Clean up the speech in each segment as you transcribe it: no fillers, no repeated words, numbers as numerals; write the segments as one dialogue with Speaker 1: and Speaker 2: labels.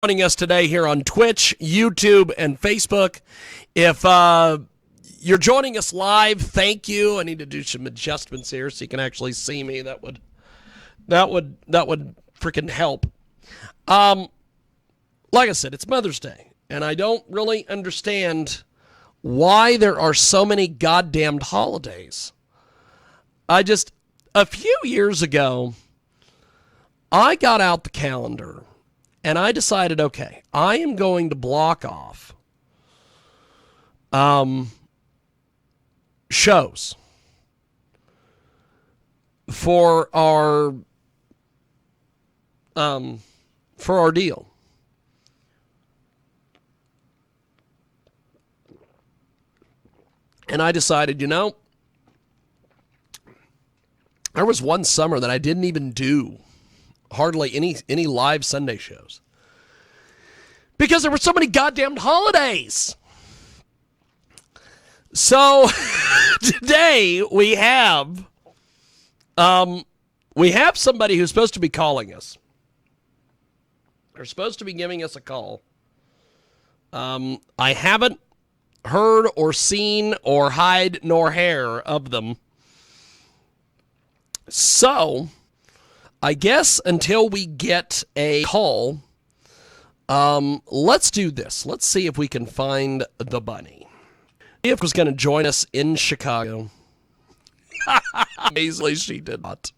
Speaker 1: Joining us today here on Twitch, YouTube, and Facebook. If you're joining us live, thank you. I need to do some adjustments here so you can actually see me. That would freaking help. Like I said, it's Mother's Day, and I don't really understand why there are so many goddamned holidays. A few years ago, I got out the calendar and I decided, okay, I am going to block off shows for our deal. And I decided, there was one summer that I didn't even do hardly any live Sunday shows because there were so many goddamn holidays. So today we have somebody who's supposed to be calling us. They're supposed to be giving us a call. I haven't heard or seen or hide nor hair of them. So I guess until we get a call, let's do this. Let's see if we can find the bunny. If was going to join us in Chicago. Amazingly, she did not.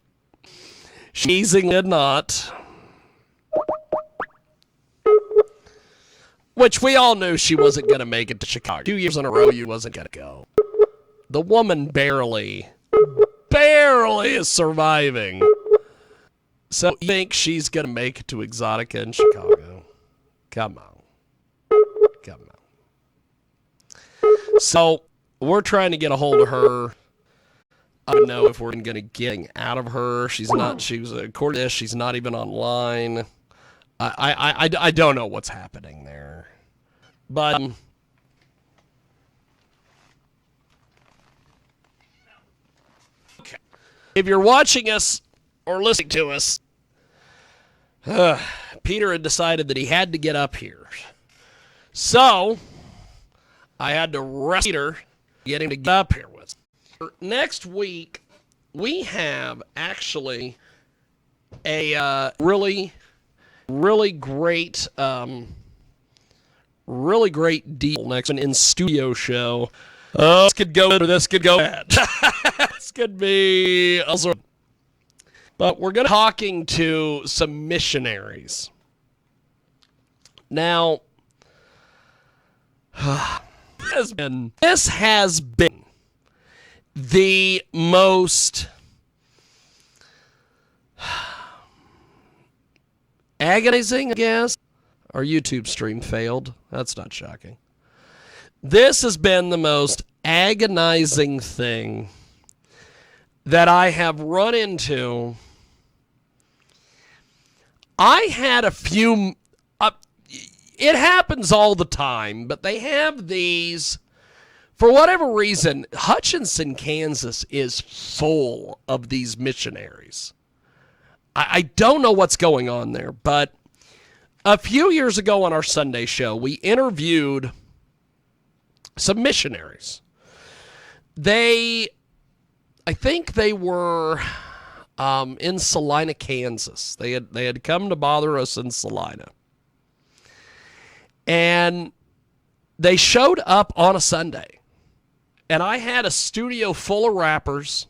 Speaker 1: She did not. Which we all knew she wasn't going to make it to Chicago. 2 years in a row, you wasn't going to go. The woman barely is surviving. So you think she's going to make it to Exotica in Chicago? Come on. So we're trying to get a hold of her. I don't know if we're going to get out of her. According to this, she's not even online. I don't know what's happening there. But okay. If you're watching us or listening to us, Peter had decided that he had to get up here. So I had to rush Peter, get him to get up here with us. Next week, we have actually a really great deal next, an in-studio show. This could go good or this could go bad. This could be also. But we're going to be talking to some missionaries. Now, this has been the most agonizing, I guess. Our YouTube stream failed. That's not shocking. This has been the most agonizing thing that I have run into. I had a few, it happens all the time, but they have these, for whatever reason, Hutchinson, Kansas is full of these missionaries. I don't know what's going on there, but a few years ago on our Sunday show, we interviewed some missionaries. I think they were in Salina, Kansas. They had come to bother us in Salina. And they showed up on a Sunday. And I had a studio full of rappers.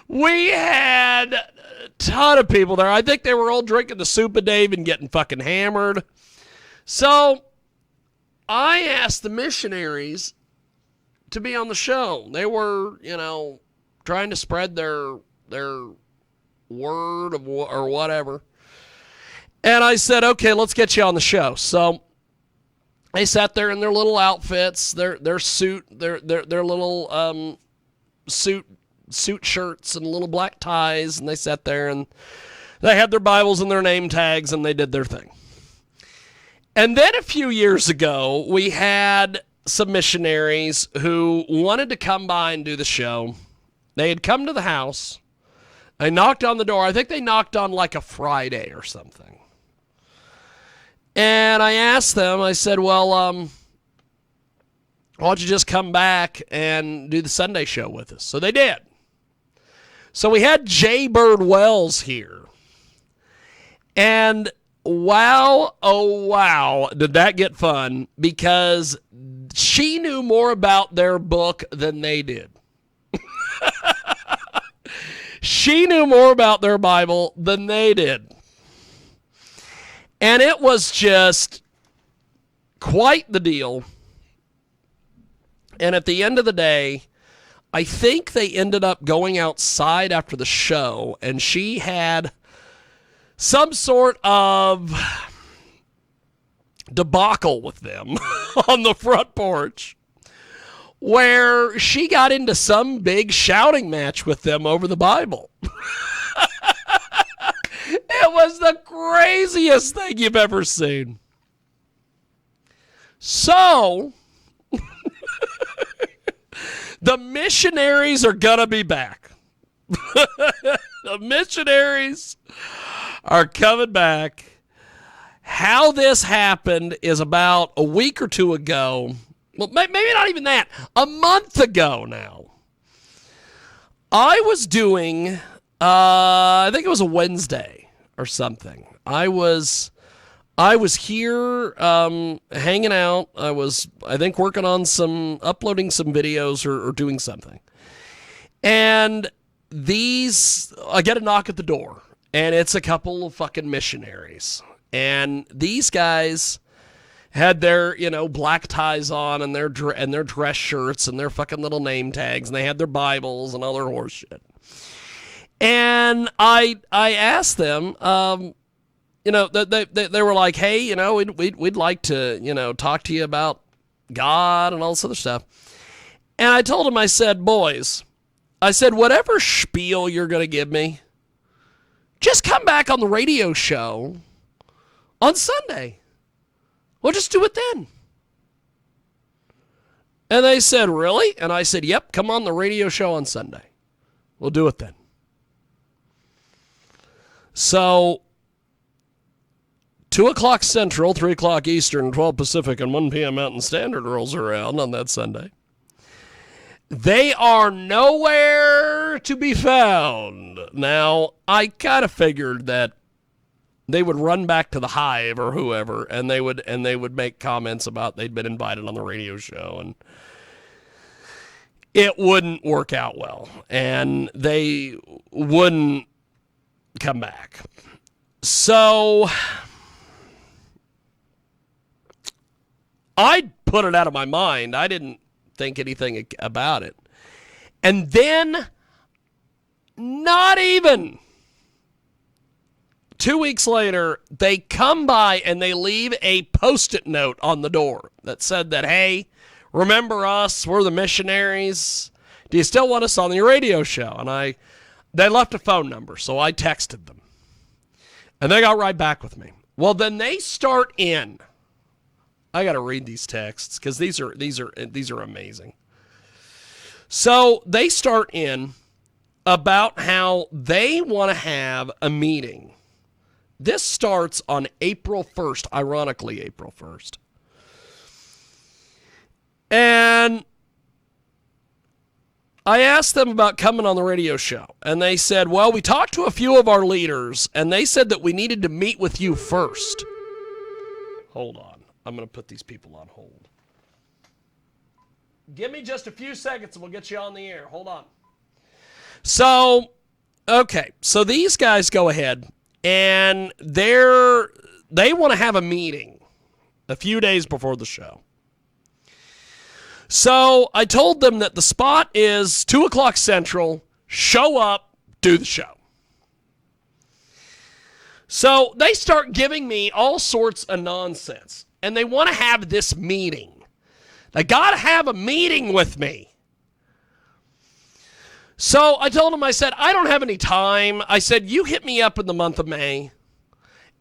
Speaker 1: We had a ton of people there. I think they were all drinking the soup of Dave and getting fucking hammered. So I asked the missionaries to be on the show. They were, trying to spread their word or whatever. And I said, okay, let's get you on the show. So they sat there in their little outfits, their little suit shirts and little black ties, and they sat there and they had their Bibles and their name tags and they did their thing. And then a few years ago, we had some missionaries who wanted to come by and do the show. They had come to the house I knocked on the door. I think they knocked on like a Friday or something. And I asked them, I said, well, why don't you just come back and do the Sunday show with us? So they did. So we had J. Bird Wells here. And wow, oh wow, did that get fun, because she knew more about their book than they did. She knew more about their Bible than they did. And it was just quite the deal. And at the end of the day, I think they ended up going outside after the show, and she had some sort of debacle with them on the front porch, where she got into some big shouting match with them over the Bible. It was the craziest thing you've ever seen. So, the missionaries are going to be back. The missionaries are coming back. How this happened is about a week or two ago. Well, maybe not even that. A month ago now. I was doing, I think it was a Wednesday or something. I was here hanging out. I think, working on uploading some videos or doing something. And I get a knock at the door, and it's a couple of fucking missionaries. And these guys had their, black ties on, and their dress shirts and their fucking little name tags, and they had their Bibles and all their horse shit. And I asked them, they were like, hey, we'd like to, talk to you about God and all this other stuff. And I told them, I said, boys, whatever spiel you're going to give me, just come back on the radio show on Sunday. We'll just do it then. And they said, really? And I said, yep, come on the radio show on Sunday. We'll do it then. So, 2 o'clock Central, 3 o'clock Eastern, 12 Pacific, and 1 p.m. Mountain Standard rolls around on that Sunday. They are nowhere to be found. Now, I kind of figured that they would run back to the Hive or whoever, and they would make comments about they'd been invited on the radio show, and it wouldn't work out well, and they wouldn't come back. So I put it out of my mind. I didn't think anything about it. And then, not even 2 weeks later, they come by and they leave a Post-it note on the door that said that, hey, remember us? We're the missionaries. Do you still want us on your radio show? And they left a phone number, so I texted them. And they got right back with me. Well, then they start in. I got to read these texts because these are amazing. So they start in about how they want to have a meeting. This starts on April 1st, ironically April 1st. And I asked them about coming on the radio show, and they said, well, we talked to a few of our leaders, and they said that we needed to meet with you first. Hold on. I'm going to put these people on hold. Give me just a few seconds, and we'll get you on the air. Hold on. So, okay. So these guys go ahead, and they want to have a meeting a few days before the show. So I told them that the spot is 2 o'clock Central. Show up, do the show. So they start giving me all sorts of nonsense. And they want to have this meeting. They got to have a meeting with me. So I told them, I said, I don't have any time. I said, you hit me up in the month of May,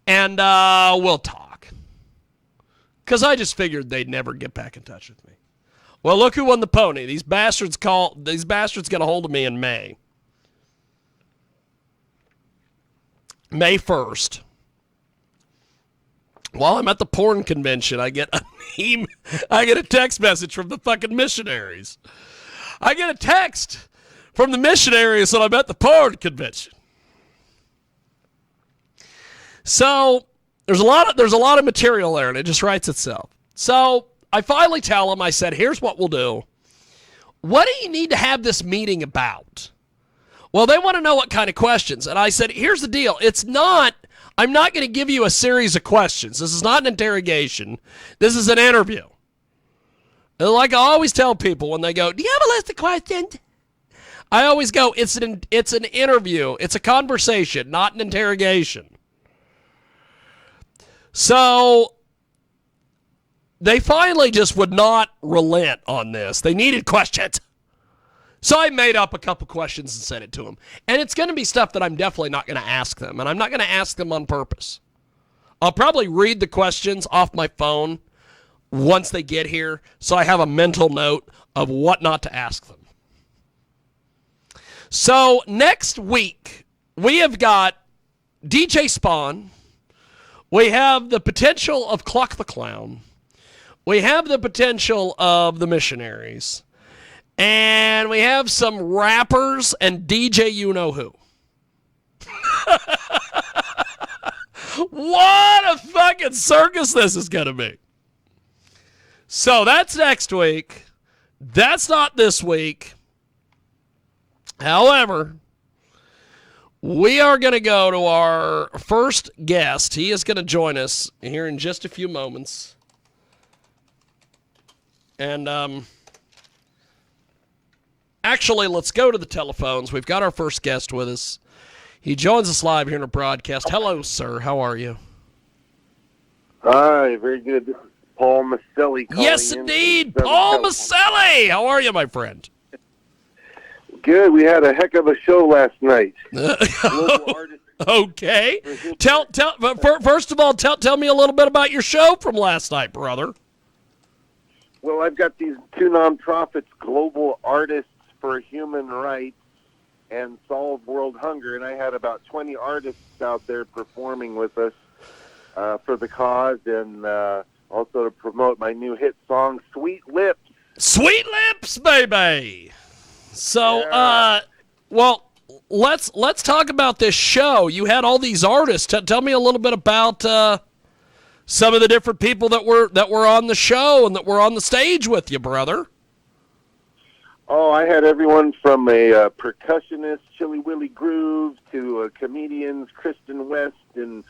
Speaker 1: and we'll talk. Because I just figured they'd never get back in touch with me. Well, look who won the pony. These bastards got a hold of me in May. May 1st, while I'm at the porn convention, I get a text message from the fucking missionaries. I get a text from the missionaries that I'm at the porn convention. So there's a lot of material there, and it just writes itself. So I finally tell them, I said, here's what we'll do. What do you need to have this meeting about? Well, they want to know what kind of questions. And I said, here's the deal. I'm not going to give you a series of questions. This is not an interrogation. This is an interview. And like I always tell people when they go, do you have a list of questions? I always go, it's an interview. It's a conversation, not an interrogation. So they finally just would not relent on this. They needed questions. So I made up a couple questions and sent it to them. And it's going to be stuff that I'm definitely not going to ask them. And I'm not going to ask them on purpose. I'll probably read the questions off my phone once they get here, so I have a mental note of what not to ask them. So next week, we have got DJ Spawn. We have the potential of Cluck the Clown. We have the potential of the missionaries. And we have some rappers and DJ you-know-who. What a fucking circus this is going to be. So that's next week. That's not this week. However, we are going to go to our first guest. He is going to join us here in just a few moments. And, actually, let's go to the telephones. We've got our first guest with us. He joins us live here in our broadcast. Hello, sir. How are you?
Speaker 2: Hi, very good. This is Paul Maselli calling
Speaker 1: Yes, indeed. Paul Maselli. How are you, my friend?
Speaker 2: Good. We had a heck of a show last night.
Speaker 1: Okay. First of all, tell me a little bit about your show from last night, brother.
Speaker 2: Well, I've got these two nonprofits, Global Artists for Human Rights and Solve World Hunger, and I had about 20 artists out there performing with us for the cause, and also to promote my new hit song, Sweet Lips.
Speaker 1: Sweet Lips, baby! So, well, let's talk about this show. You had all these artists. Tell me a little bit about some of the different people that were on the show and that were on the stage with you, brother.
Speaker 2: Oh, I had everyone from a percussionist, Chili Willy Groove, to comedians, Kristen West and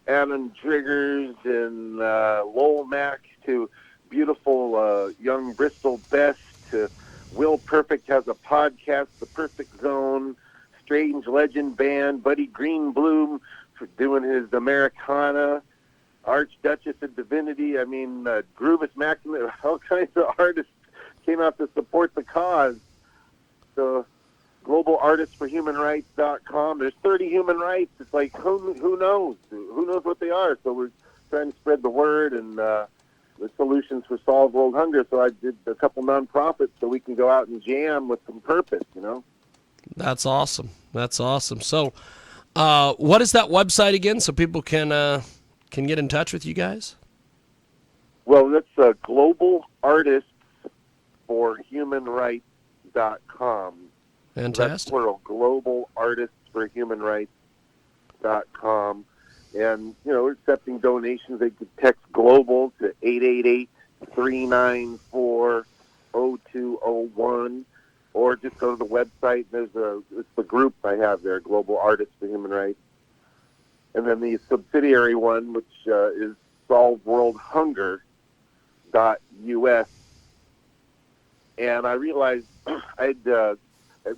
Speaker 2: Adam Driggers and Lowell Mack, to beautiful young Bristol Best, to Will Perfect has a podcast, The Perfect Zone, Strange Legend Band, Buddy Greenbloom for doing his Americana, Archduchess of Divinity, Groovis Maximum, all kinds of artists came out to support the cause. So, globalartistsforhumanrights.com. There's 30 human rights. It's like, who knows? Who knows what they are? So we're trying to spread the word and the solutions for Solve World Hunger. So I did a couple nonprofits so we can go out and jam with some purpose, you know?
Speaker 1: That's awesome. That's awesome. So, what is that website again so people can get in touch with you guys?
Speaker 2: Well, that's globalartistsforhumanrights.com.
Speaker 1: Fantastic.
Speaker 2: That's plural, globalartistsforhumanrights.com. And, we're accepting donations. They could text GLOBAL to 888-394-0201, or just go to the website. It's the group I have there, Global Artists for Human Rights. And then the subsidiary one, which is solveworldhunger.us. And I realized at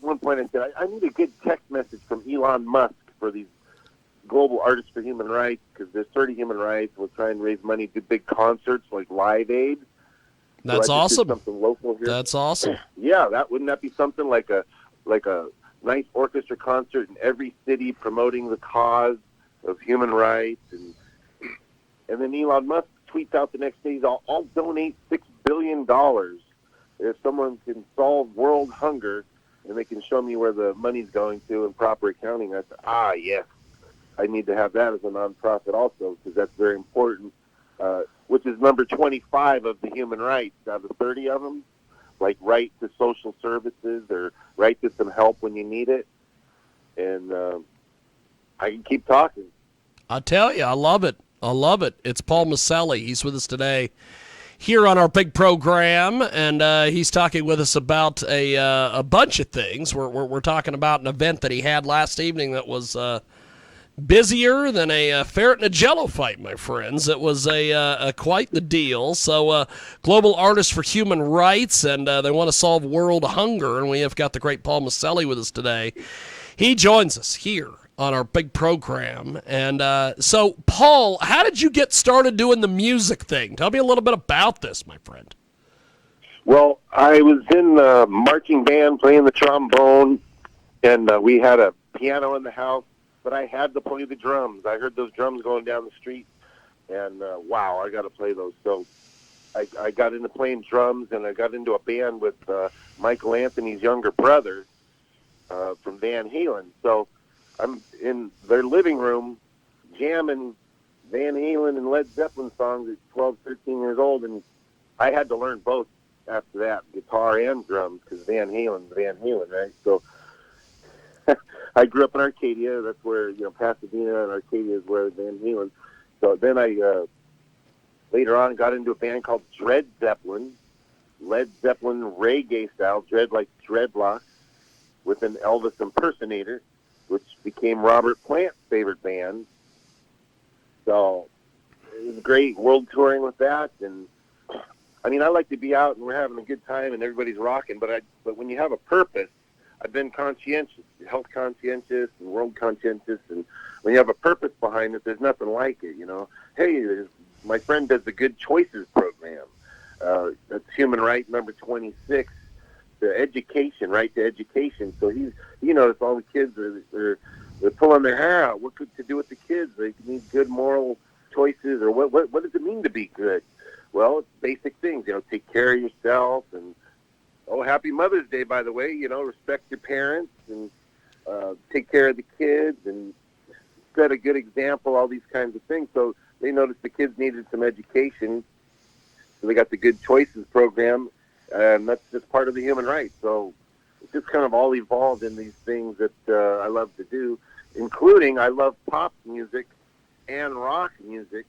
Speaker 2: one point I said, I need a good text message from Elon Musk for these Global Artists for Human Rights, because there's 30 human rights. We'll try and raise money, do big concerts like Live Aid.
Speaker 1: That's
Speaker 2: so
Speaker 1: awesome.
Speaker 2: Something local here.
Speaker 1: That's awesome.
Speaker 2: Yeah, wouldn't that be something like a nice orchestra concert in every city promoting the cause of human rights? And then Elon Musk tweets out the next day, I'll donate $6 billion if someone can solve world hunger and they can show me where the money's going to and proper accounting. I said, yes. I need to have that as a nonprofit also, because that's very important, which is number 25 of the human rights out of 30 of them, like right to social services or right to some help when you need it. And I can keep talking.
Speaker 1: I tell you, I love it. I love it. It's Paul Maselli. He's with us today here on our big program, and he's talking with us about a bunch of things. We're talking about an event that he had last evening that was busier than a ferret and a jello fight, my friends. It was a quite the deal. So global artists for human rights, and they want to solve world hunger, and we have got the great Paul Maselli with us today. He joins us here on our big program. And so, Paul, how did you get started doing the music thing? Tell me a little bit about this, my friend.
Speaker 2: Well, I was in a marching band playing the trombone, and we had a piano in the house, but I had to play the drums. I heard those drums going down the street, and wow, I got to play those. So I got into playing drums, and I got into a band with Michael Anthony's younger brother from Van Halen. So I'm in their living room jamming Van Halen and Led Zeppelin songs at 12, 13 years old, and I had to learn both after that, guitar and drums, because Van Halen, right? So I grew up in Arcadia. That's where, Pasadena and Arcadia is where Van Halen. So then I later on got into a band called Led Zeppelin reggae style, dread like dreadlocks, with an Elvis impersonator, which became Robert Plant's favorite band. So it was great world touring with that. And I mean, I like to be out and we're having a good time and everybody's rocking, but when you have a purpose, I've been conscientious, health conscientious and world conscientious, and when you have a purpose behind it, there's nothing like it, Hey, my friend does the Good Choices program. That's human right number 26, the education, right to education. So he noticed all the kids they're pulling their hair out. What to do with the kids? They need good moral choices, or what does it mean to be good? Well, it's basic things, take care of yourself, and happy Mother's Day, by the way, respect your parents, and take care of the kids, and set a good example, all these kinds of things. So they noticed the kids needed some education, so they got the Good Choices program, and that's just part of the human rights. So it's just kind of all evolved in these things that I love to do, including I love pop music and rock music,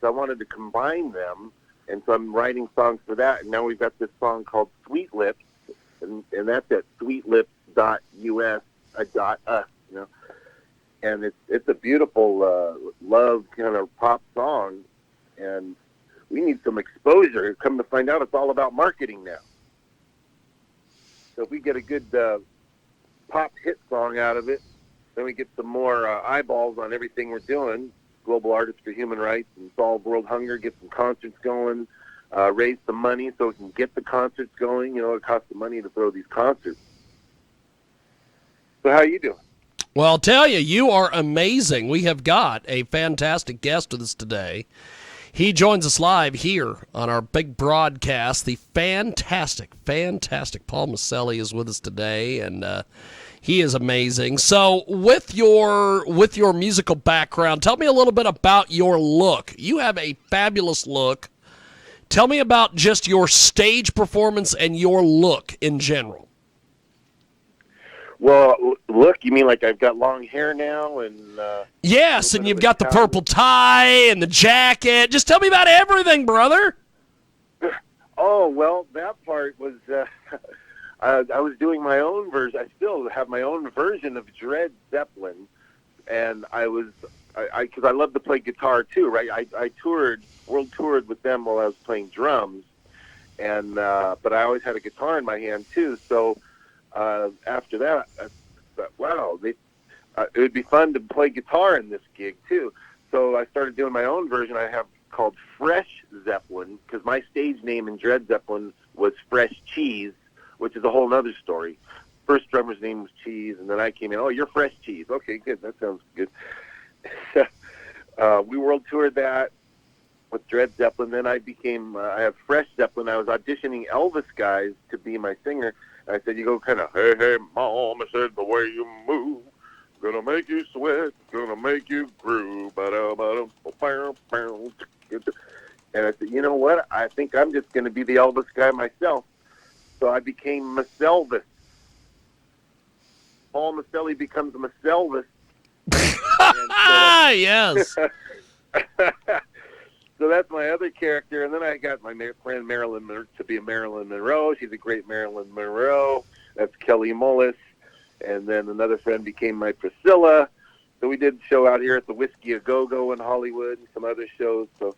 Speaker 2: so I wanted to combine them, and so I'm writing songs for that. And now we've got this song called Sweet Lips, and that's at sweetlips.us, and it's a beautiful love kind of pop song, and we need some exposure. Come to find out, it's all about marketing now. So if we get a good pop hit song out of it, then we get some more eyeballs on everything we're doing. Global Artists for Human Rights and solve world hunger, get some concerts going, raise some money so we can get the concerts going. It costs the money to throw these concerts. So how are you doing?
Speaker 1: Well, I'll tell you, you are amazing. We have got a fantastic guest with us today. He joins us live here on our big broadcast. The fantastic Paul Maselli is with us today, and he is amazing. So with your musical background, tell me a little bit about your look. You have a fabulous look. Tell me about just your stage performance and your look in general.
Speaker 2: Well, look, you mean like I've got long hair now? And
Speaker 1: yes, and you've got the purple tie and the jacket. Just tell me about everything, brother.
Speaker 2: Oh, well, that part was... I was doing my own version. I still have my own version of Led Zeppelin, and because I love to play guitar too, right? I world toured with them while I was playing drums, and but I always had a guitar in my hand too. So after that, I thought, wow, it would be fun to play guitar in this gig too. So I started doing my own version. I have called Fresh Zeppelin, because my stage name in Led Zeppelin was Fresh Cheese, which is a whole other story. First drummer's name was Cheese, and then I came in, you're Fresh Cheese. Okay, good, that sounds good. We world toured that with Led Zeppelin. Then I have Fresh Zeppelin. I was auditioning Elvis guys to be my singer. And I said, you go kind of, hey, mom, I said, the way you move Gonna make you sweat, gonna make you groove. And I said, you know what? I think I'm just going to be the Elvis guy myself. So I became Maselvis. Paul Maselli becomes Maselvis.
Speaker 1: Yes.
Speaker 2: So that's my other character. And then I got my friend Marilyn to be a Marilyn Monroe. She's a great Marilyn Monroe. That's Kelly Mullis. And then another friend became my Priscilla. So we did a show out here at the Whiskey A Go-Go in Hollywood and some other shows. So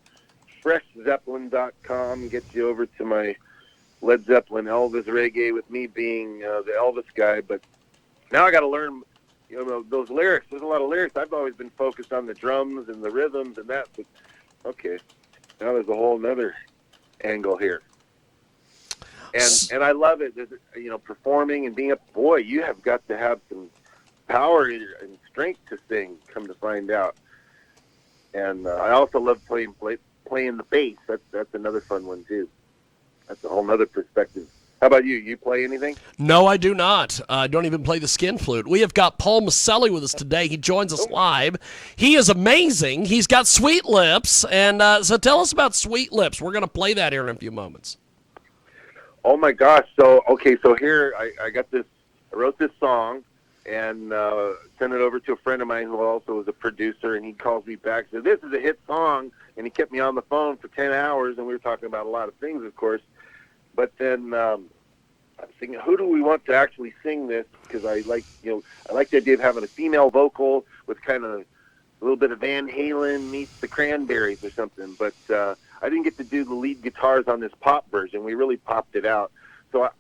Speaker 2: FreshZeppelin.com gets you over to my Led Zeppelin Elvis reggae with me being the Elvis guy. But now I got to learn, those lyrics. There's a lot of lyrics. I've always been focused on the drums and the rhythms and that. But okay, now there's a whole nother angle here. And I love it. Performing and being a boy, you have got to have some power and strength to sing. Come to find out, and I also love playing the bass. That's another fun one too. That's a whole nother perspective. How about you? You play anything?
Speaker 1: No, I do not. I don't even play the skin flute. We have got Paul Maselli with us today. He joins us live. He is amazing. He's got Sweet Lips, and so tell us about Sweet Lips. We're going to play that here in a few moments.
Speaker 2: Oh my gosh! So here I got this. I wrote this song and sent it over to a friend of mine who also was a producer, and he calls me back and said, "This is a hit song," and he kept me on the phone for 10 hours, and we were talking about a lot of things, of course. But then I was thinking, who do we want to actually sing this? Because I like the idea of having a female vocal with kind of a little bit of Van Halen meets the Cranberries or something. But I didn't get to do the lead guitars on this pop version. We really popped it out. So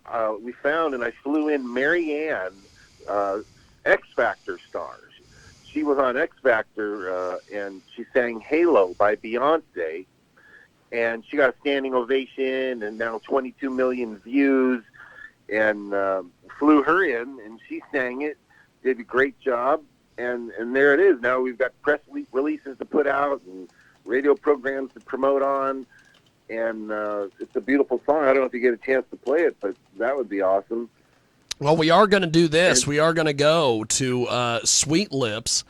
Speaker 2: we found, and I flew in Mary Ann, X Factor star. She was on X Factor, and she sang Halo by Beyonce. And she got a standing ovation and now 22 million views. And flew her in, and she sang it, did a great job. And there it is. Now we've got press releases to put out and radio programs to promote on. And it's a beautiful song. I don't know if you get a chance to play it, but that would be awesome.
Speaker 1: Well, we are going to do this. We are going to go to Sweet Lips.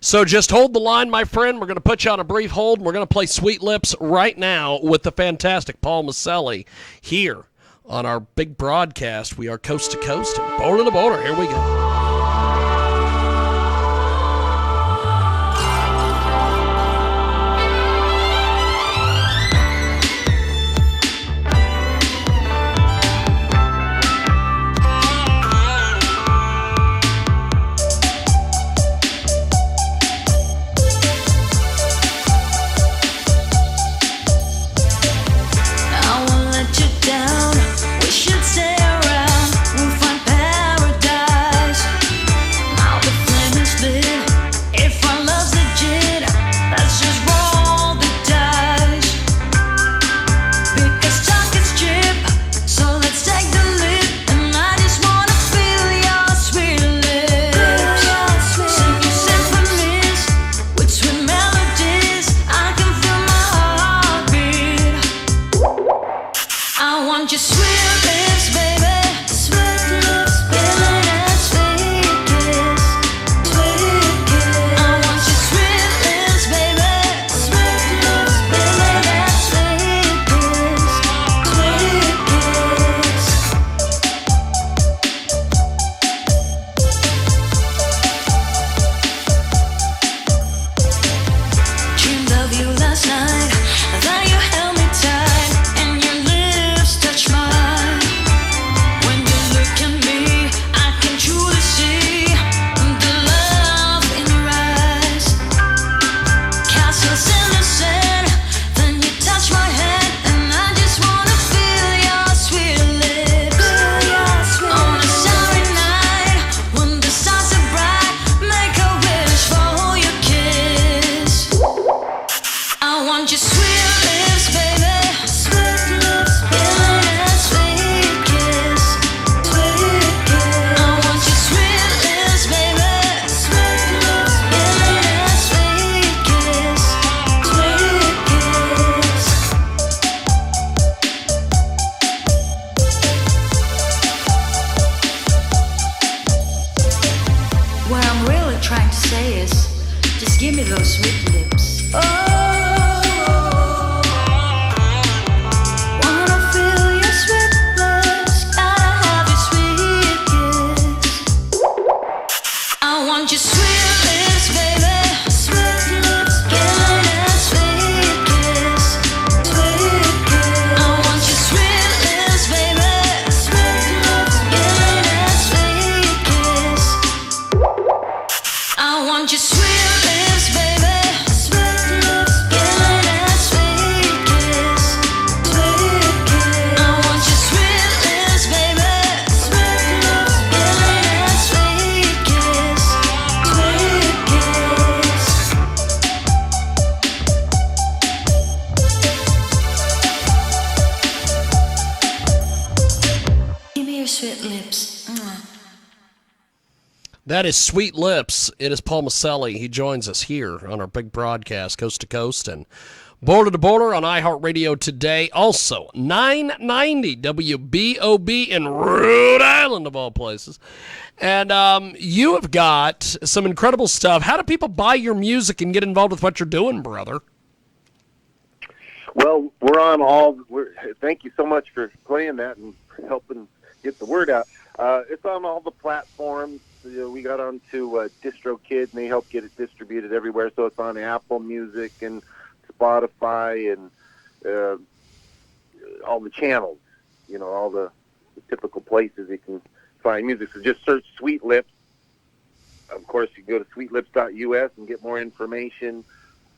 Speaker 1: So just hold the line, my friend. We're going to put you on a brief hold, and we're going to play Sweet Lips right now with the fantastic Paul Maselli here on our big broadcast. We are coast to coast and border to border. Here we go.
Speaker 3: What I'm really trying
Speaker 1: That is Sweet Lips. It is Paul Maselli. He joins us here on our big broadcast, Coast to Coast and Border to Border on iHeartRadio today. Also, 990 WBOB in Rhode Island, of all places. And you have got some incredible stuff. How do people buy your music and get involved with what you're doing, brother?
Speaker 2: Well, thank you so much for playing that and helping get the word out. It's on all the platforms. We got onto DistroKid, and they help get it distributed everywhere. So it's on Apple Music and Spotify and all the channels, all the typical places you can find music. So just search Sweet Lips. Of course, you go to sweetlips.us and get more information,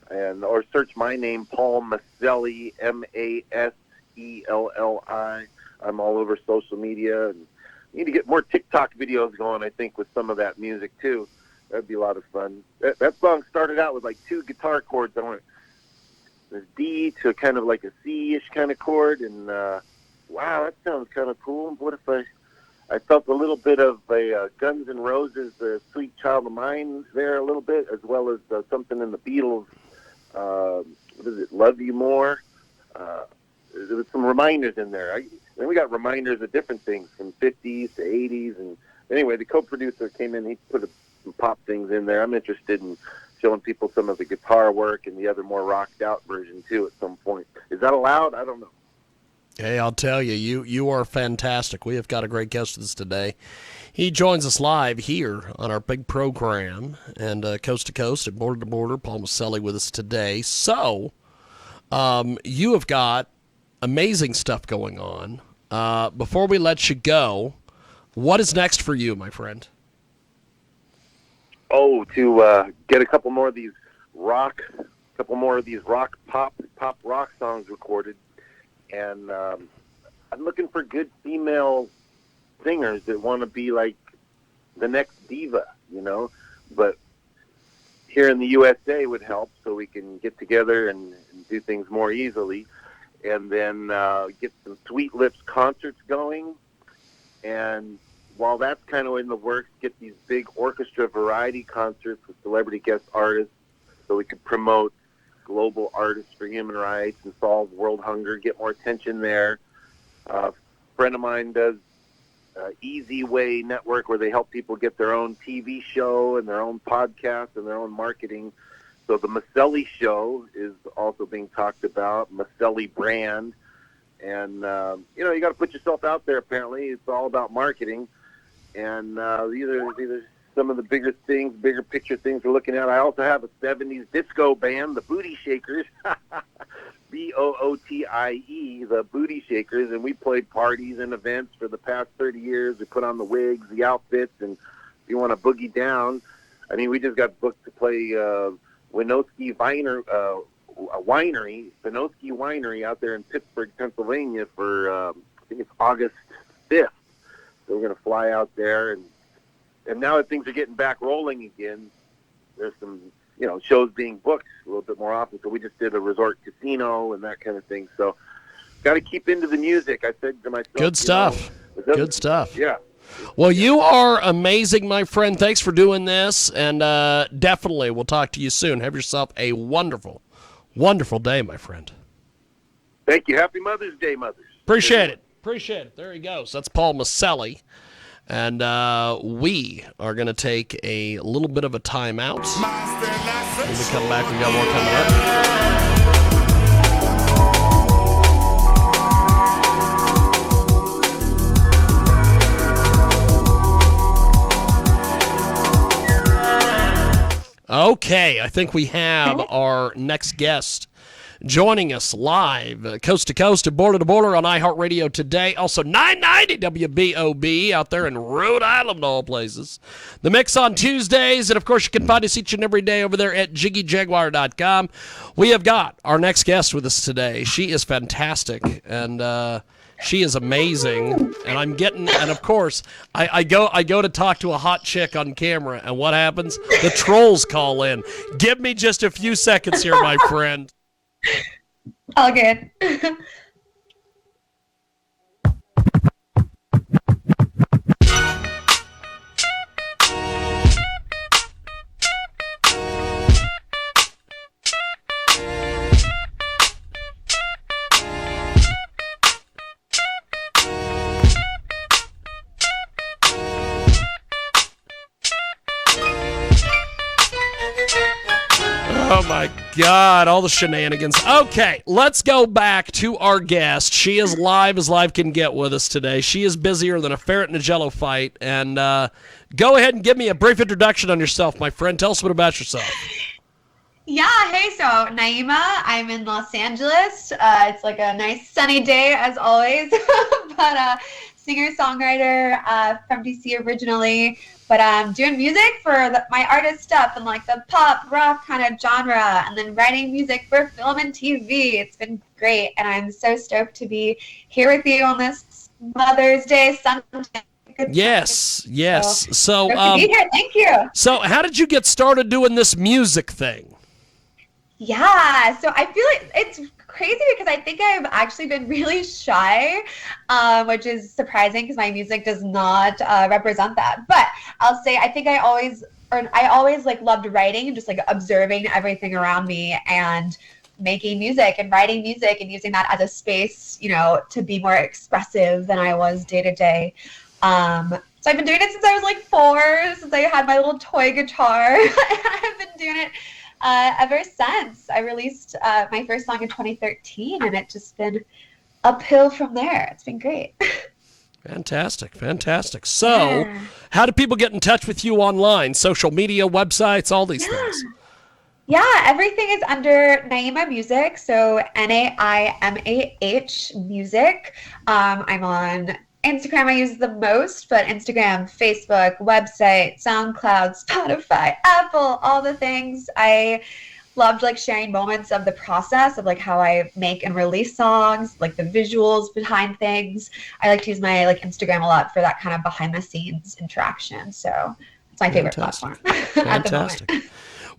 Speaker 2: or search my name, Paul Maselli, Maselli. I'm all over social media, and need to get more TikTok videos going, I think, with some of that music, too. That'd be a lot of fun. That song started out with, 2 guitar chords. I went this D to kind of like a C-ish kind of chord, and, wow, that sounds kind of cool. What if I felt a little bit of a Guns N' Roses, Sweet Child of Mine there a little bit, as well as something in the Beatles, what is it, Love You More? There was some reminders in there. Then we got reminders of different things from 50s to 80s. And anyway, the co-producer came in. He put some pop things in there. I'm interested in showing people some of the guitar work and the other more rocked out version, too, at some point. Is that allowed? I don't know.
Speaker 1: Hey, I'll tell you, you are fantastic. We have got a great guest with us today. He joins us live here on our big program and Coast to Coast and Border to Border. Paul Maselli with us today. So, you have got amazing stuff going on. Before we let you go, what is next for you, my friend?
Speaker 2: Oh, to get a couple more of these rock pop rock songs recorded, and I'm looking for good female singers that want to be like the next diva, But here in the USA would help, so we can get together and do things more easily. And then get some Sweet Lips concerts going. And while that's kind of in the works, get these big orchestra variety concerts with celebrity guest artists so we could promote global artists for human rights and solve world hunger, get more attention there. A friend of mine does Easy Way Network, where they help people get their own TV show and their own podcast and their own marketing. So the Maselli Show is also being talked about, Maselli brand. And, you got to put yourself out there, apparently. It's all about marketing. And these are some of the bigger picture things we're looking at. I also have a 70s disco band, the Booty Shakers, Bootie, the Booty Shakers. And we played parties and events for the past 30 years. We put on the wigs, the outfits, and if you want to boogie down, we just got booked to play Winosky Winery out there in Pittsburgh, Pennsylvania for I think it's August 5th. So we're going to fly out there, and now that things are getting back rolling again, there's some shows being booked a little bit more often. So we just did a resort casino and that kind of thing. So got to keep into the music. I said to myself,
Speaker 1: good stuff. Good stuff.
Speaker 2: Yeah.
Speaker 1: Well, you are amazing, my friend. Thanks for doing this, and definitely we'll talk to you soon. Have yourself a wonderful, wonderful day, my friend.
Speaker 2: Thank you. Happy Mother's Day, mothers.
Speaker 1: Appreciate it. There he goes. That's Paul Maselli, and we are going to take a little bit of a timeout. When we come back, we got more coming up. Okay, I think we have our next guest joining us live, coast to coast and border to border on iHeartRadio today. Also, 990 WBOB out there in Rhode Island, of all places. The Mix on Tuesdays, and of course, you can find us each and every day over there at JiggyJaguar.com. We have got our next guest with us today. She is fantastic, and she is amazing, and of course, I go to talk to a hot chick on camera, and what happens? The trolls call in. Give me just a few seconds here, my friend.
Speaker 3: All good.
Speaker 1: Oh my God, all the shenanigans. Okay, let's go back to our guest. She is live as live can get with us today. She is busier than a ferret in a jello fight. And go ahead and give me a brief introduction on yourself, my friend. Tell us a bit about yourself.
Speaker 3: Yeah, hey, so Naima, I'm in Los Angeles. It's like a nice sunny day as always, but singer-songwriter from DC originally, but I'm doing music for my artist stuff and like the pop rock kind of genre, and then writing music for film and TV. It's been great, and I'm so stoked to be here with you on this Mother's Day Sunday.
Speaker 1: Yes. So,
Speaker 3: to be here. Thank you.
Speaker 1: So how did you get started doing this music thing?
Speaker 3: Yeah, so I feel like it's crazy because I think I've actually been really shy, which is surprising because my music does not represent that. But I'll say I think I always like loved writing and just like observing everything around me and making music and writing music and using that as a space, to be more expressive than I was day to day. So I've been doing it since I was like 4, since I had my little toy guitar. I've been doing it ever since. I released my first song in 2013, and it's just been uphill from there. It's been great.
Speaker 1: Fantastic. So, how do people get in touch with you online? Social media, websites, all these things?
Speaker 3: Yeah, everything is under Naima Music, so Naimah Music. I'm on Instagram. I use the most, but Instagram, Facebook, website, SoundCloud, Spotify, Apple, all the things. I loved like sharing moments of the process of like how I make and release songs, like the visuals behind things. I like to use my like Instagram a lot for that kind of behind the scenes interaction. So it's my favorite platform at the moment.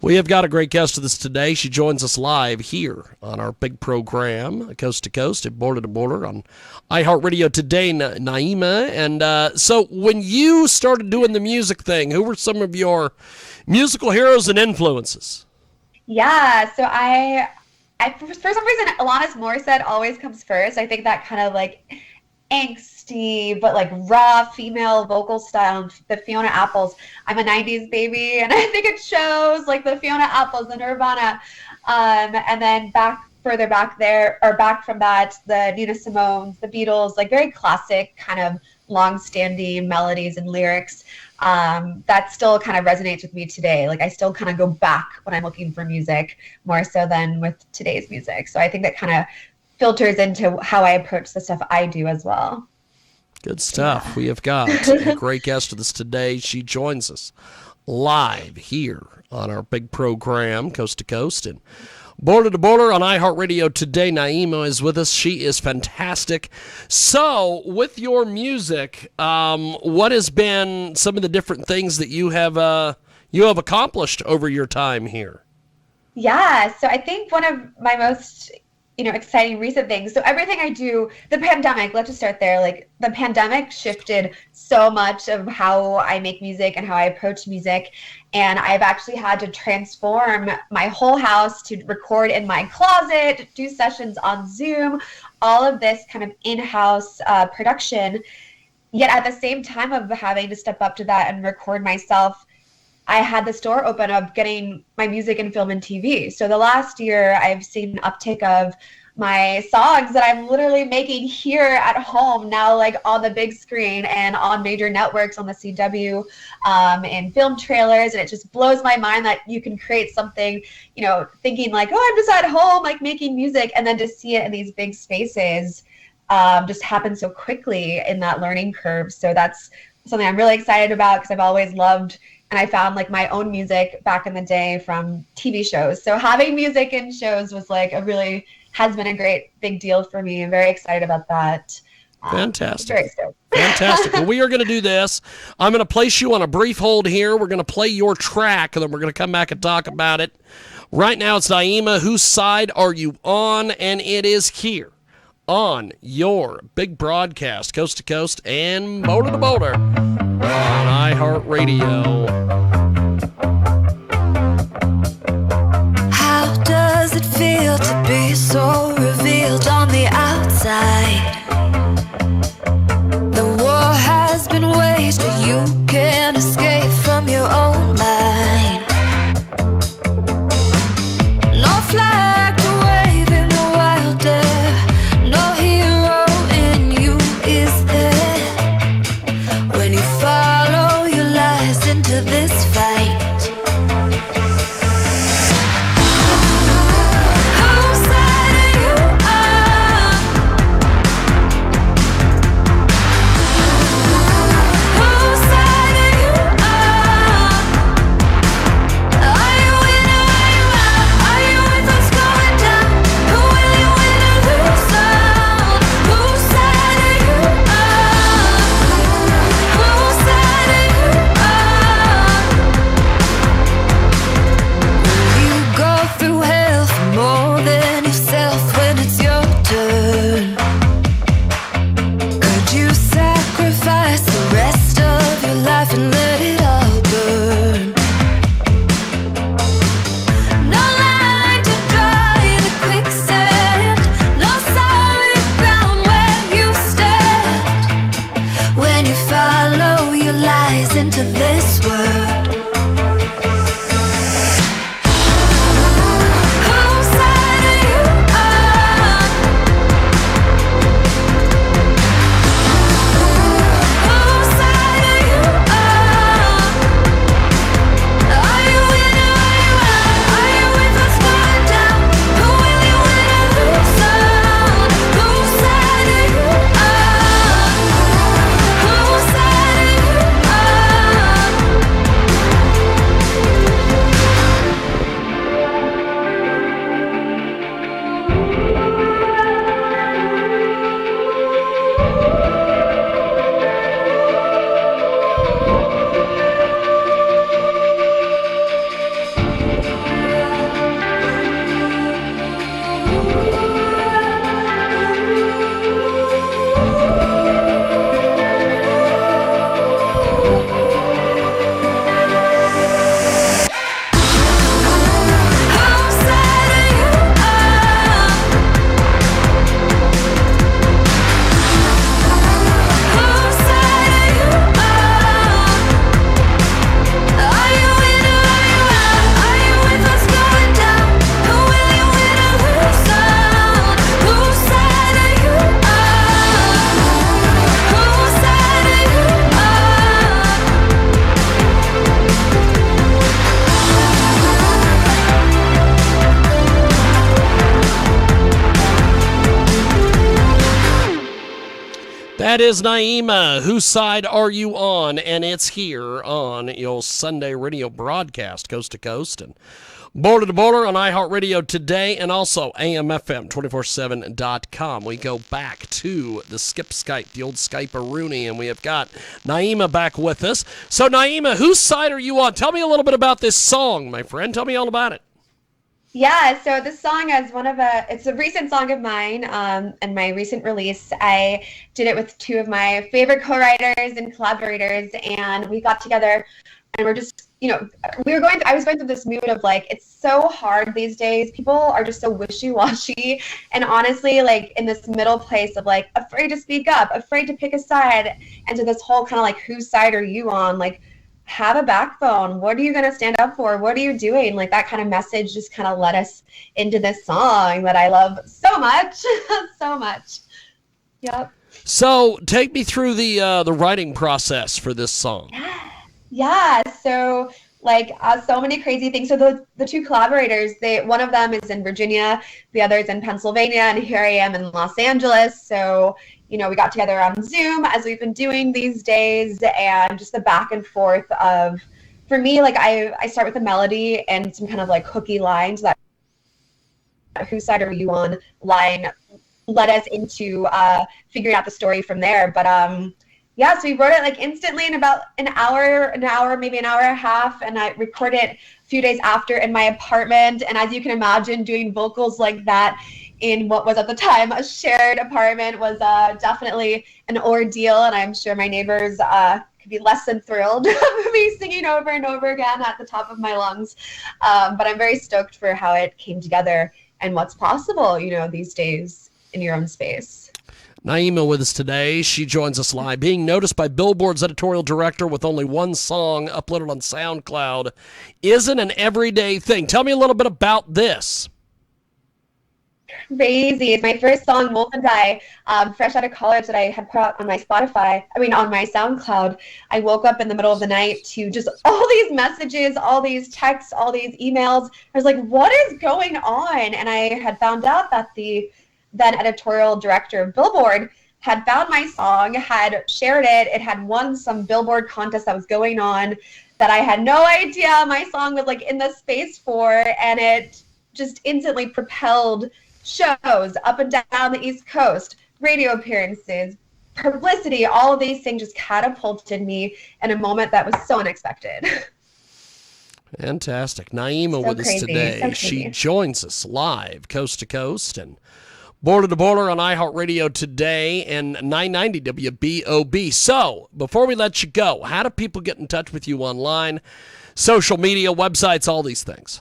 Speaker 1: We have got a great guest with us today. She joins us live here on our big program, Coast to Coast and Border to Border on iHeartRadio today, Naima. And so when you started doing the music thing, who were some of your musical heroes and influences?
Speaker 3: Yeah, so I for some reason, Alanis Morissette always comes first. I think that kind of like angsty but like raw female vocal style, the Fiona Apples. I'm a 90s baby, and I think it shows, like the Fiona Apples, the Nirvana, and then further back there, or back from that, the Nina Simone's, the Beatles, like very classic kind of long-standing melodies and lyrics that still kind of resonates with me today. Like I still kind of go back when I'm looking for music more so than with today's music. So I think that kind of filters into how I approach the stuff I do as well.
Speaker 1: Good stuff. Yeah. We have got a great guest with us today. She joins us live here on our big program, Coast to Coast and Border to Border on iHeartRadio today. Naima is with us. She is fantastic. So, with your music, what has been some of the different things that you have accomplished over your time here?
Speaker 3: Yeah, so I think one of my most exciting recent things. So everything I do, the pandemic, let's just start there. Like the pandemic shifted so much of how I make music and how I approach music. And I've actually had to transform my whole house to record in my closet, do sessions on Zoom, all of this kind of in-house production. Yet at the same time of having to step up to that and record myself, I had this door open of getting my music in film and TV. So the last year, I've seen an uptick of my songs that I'm literally making here at home now, like on the big screen and on major networks on the CW and film trailers. And it just blows my mind that you can create something, thinking like, oh, I'm just at home, like making music. And then to see it in these big spaces just happens so quickly in that learning curve. So that's something I'm really excited about because I've always loved. And I found like my own music back in the day from TV shows. So having music in shows was like has been a great big deal for me. I'm very excited about that.
Speaker 1: Fantastic.
Speaker 3: Very stoked.
Speaker 1: Fantastic. Well, we are going to do this. I'm going to place you on a brief hold here. We're going to play your track, and then we're going to come back and talk about it. Right now, it's Naima. Whose side are you on? And it is here on your big broadcast, Coast to Coast and Boulder to Boulder on iHeartRadio.
Speaker 4: How does it feel to be so revealed on the outside? The war has been waged, but you can't escape from your own mind.
Speaker 1: That is Naima. Whose side are you on? And it's here on your Sunday radio broadcast, coast to coast and border to border on iHeartRadio today, and also AMFM247.com. We go back to the Skip Skype, the old Skype-a-rooney, and we have got Naima back with us. So, Naima, whose side are you on? Tell me a little bit about this song, my friend. Tell me all about it.
Speaker 3: Yeah, so this song is it's a recent song of mine, and my recent release. I did it with two of my favorite co-writers and collaborators, and we got together, and we're just, I was going through this mood of like, it's so hard these days. People are just so wishy-washy, and honestly, like in this middle place of like afraid to speak up, afraid to pick a side, and to this whole kind of like, whose side are you on? Like, have a backbone. What are you going to stand up for? What are you doing? Like that kind of message just kind of led us into this song that I love so much, so much. Yep.
Speaker 1: So take me through the writing process for this song.
Speaker 3: Yeah. So like so many crazy things. So the two collaborators, one of them is in Virginia, the other is in Pennsylvania, and here I am in Los Angeles. So we got together on Zoom as we've been doing these days, and just the back and forth of, for me, like I start with a melody and some kind of like hooky lines that whose side are you on line led us into figuring out the story from there. But yeah, so we wrote it like instantly in about an hour, maybe an hour and a half, and I recorded it a few days after in my apartment. And as you can imagine, doing vocals like that in what was at the time a shared apartment was definitely an ordeal, and I'm sure my neighbors could be less than thrilled with me singing over and over again at the top of my lungs. But I'm very stoked for how it came together and what's possible, these days in your own space.
Speaker 1: Naima with us today. She joins us live, being noticed by Billboard's editorial director with only one song uploaded on SoundCloud isn't an everyday thing. Tell me a little bit about this.
Speaker 3: Crazy. It's my first song, Wolf and I, fresh out of college, that I had put out on my on my SoundCloud. I woke up in the middle of the night to just all these messages, all these texts, all these emails. I was like, what is going on? And I had found out that the then editorial director of Billboard had found my song, had shared it. It had won some Billboard contest that was going on that I had no idea my song was like in the space for, and it just instantly propelled shows up and down the East Coast, radio appearances, publicity, all of these things just catapulted me in a moment that was so unexpected.
Speaker 1: Fantastic. Naima with us today. She joins us live, coast to coast and border to border on iHeartRadio today and 990 WBOB. So, before we let you go, how do people get in touch with you online, social media, websites, all these things?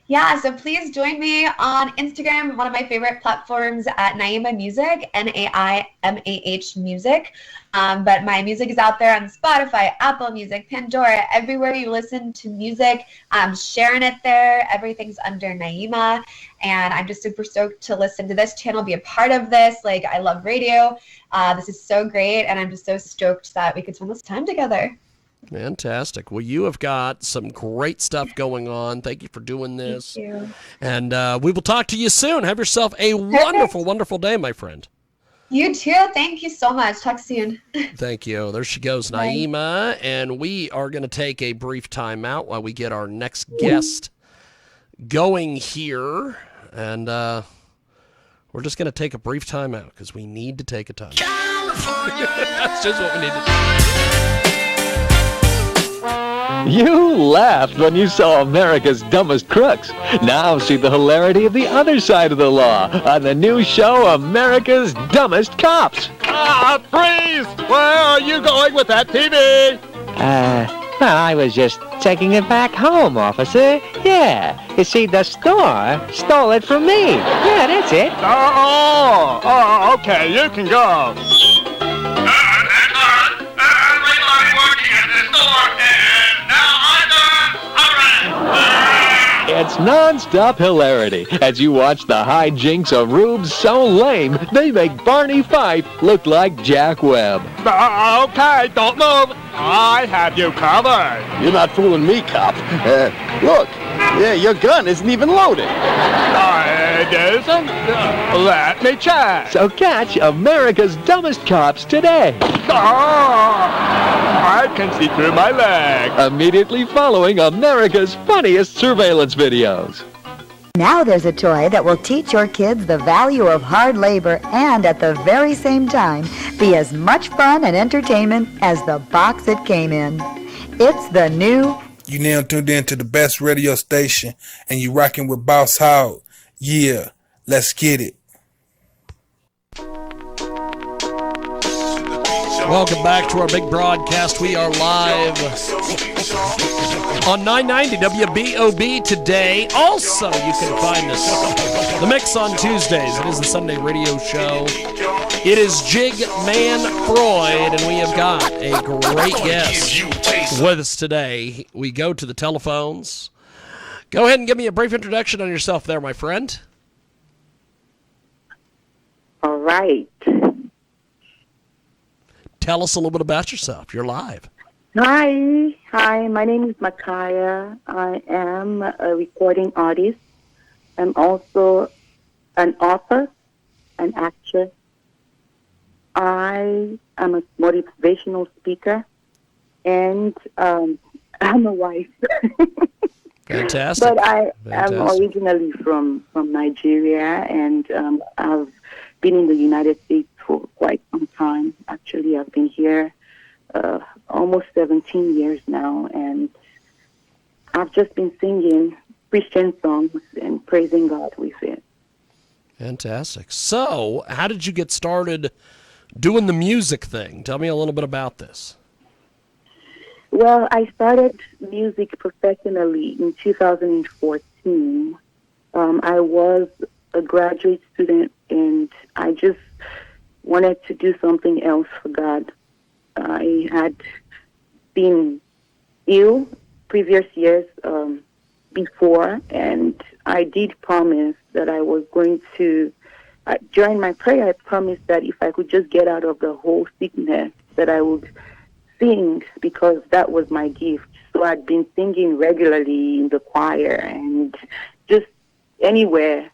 Speaker 3: Yeah, so please join me on Instagram, one of my favorite platforms, at Naima Music, Naimah Music. But my music is out there on Spotify, Apple Music, Pandora, everywhere you listen to music. I'm sharing it there. Everything's under Naima. And I'm just super stoked to listen to this channel, be a part of this. Like, I love radio. This is so great. And I'm just so stoked that we could spend this time together.
Speaker 1: Fantastic. Well, you have got some great stuff going on. Thank you for doing this.
Speaker 3: Thank you.
Speaker 1: And we will talk to you soon. Have yourself a wonderful, wonderful day, my friend.
Speaker 3: You too. Thank you so much. Talk soon.
Speaker 1: Thank you. There she goes, Naima. And we are going to take a brief time out while we get our next guest going here. And we're just going to take a brief time out because we need to take a time out. That's just what we need to do.
Speaker 5: You laughed when you saw America's Dumbest Crooks. Now see the hilarity of the other side of the law on the new show, America's Dumbest Cops.
Speaker 6: Freeze! Where are you going with that TV?
Speaker 7: Well, I was just taking it back home, officer. Yeah. You see, the store stole it from me. Yeah, that's it.
Speaker 6: Okay, you can go.
Speaker 5: It's non-stop hilarity as you watch the hijinks of rubes so lame they make Barney Fife look like Jack Webb.
Speaker 6: Okay, don't move. I have you covered.
Speaker 8: You're not fooling me, cop. Look, yeah, your gun isn't even loaded.
Speaker 6: Jason? Let me check.
Speaker 5: So catch America's Dumbest Cops today.
Speaker 6: I can see through my leg.
Speaker 5: Immediately following America's funniest surveillance videos.
Speaker 8: Now there's a toy that will teach your kids the value of hard labor and at the very same time be as much fun and entertainment as the box it came in. It's the new...
Speaker 9: You now tuned in to the best radio station and you rocking with Boss Hog. Yeah, let's get it.
Speaker 1: Welcome back to our big broadcast. We are live on 990 WBOB today. Also, you can find us the mix on Tuesdays. It is the Sunday radio show. It is Jig Man Freud, and we have got a great guest with us today. We go to the telephones. Go ahead and give me a brief introduction on yourself there, my friend.
Speaker 10: All right.
Speaker 1: Tell us a little bit about yourself. You're live.
Speaker 10: Hi, my name is Makaya. I am a recording artist. I'm also an author, an actress. I am a motivational speaker, and I'm a wife.
Speaker 1: Fantastic.
Speaker 10: But I am originally from Nigeria, and I've been in the United States for quite some time. Actually, I've been here almost 17 years now, and I've just been singing Christian songs and praising God with it.
Speaker 1: Fantastic. So, how did you get started doing the music thing? Tell me a little bit about this.
Speaker 10: Well, I started music professionally in 2014. I was a graduate student, and I just wanted to do something else for God. I had been ill previous years before, and I did promise that I was going to, during my prayer, I promised that if I could just get out of the whole sickness, that I would sing, because that was my gift. So I'd been singing regularly in the choir and just anywhere.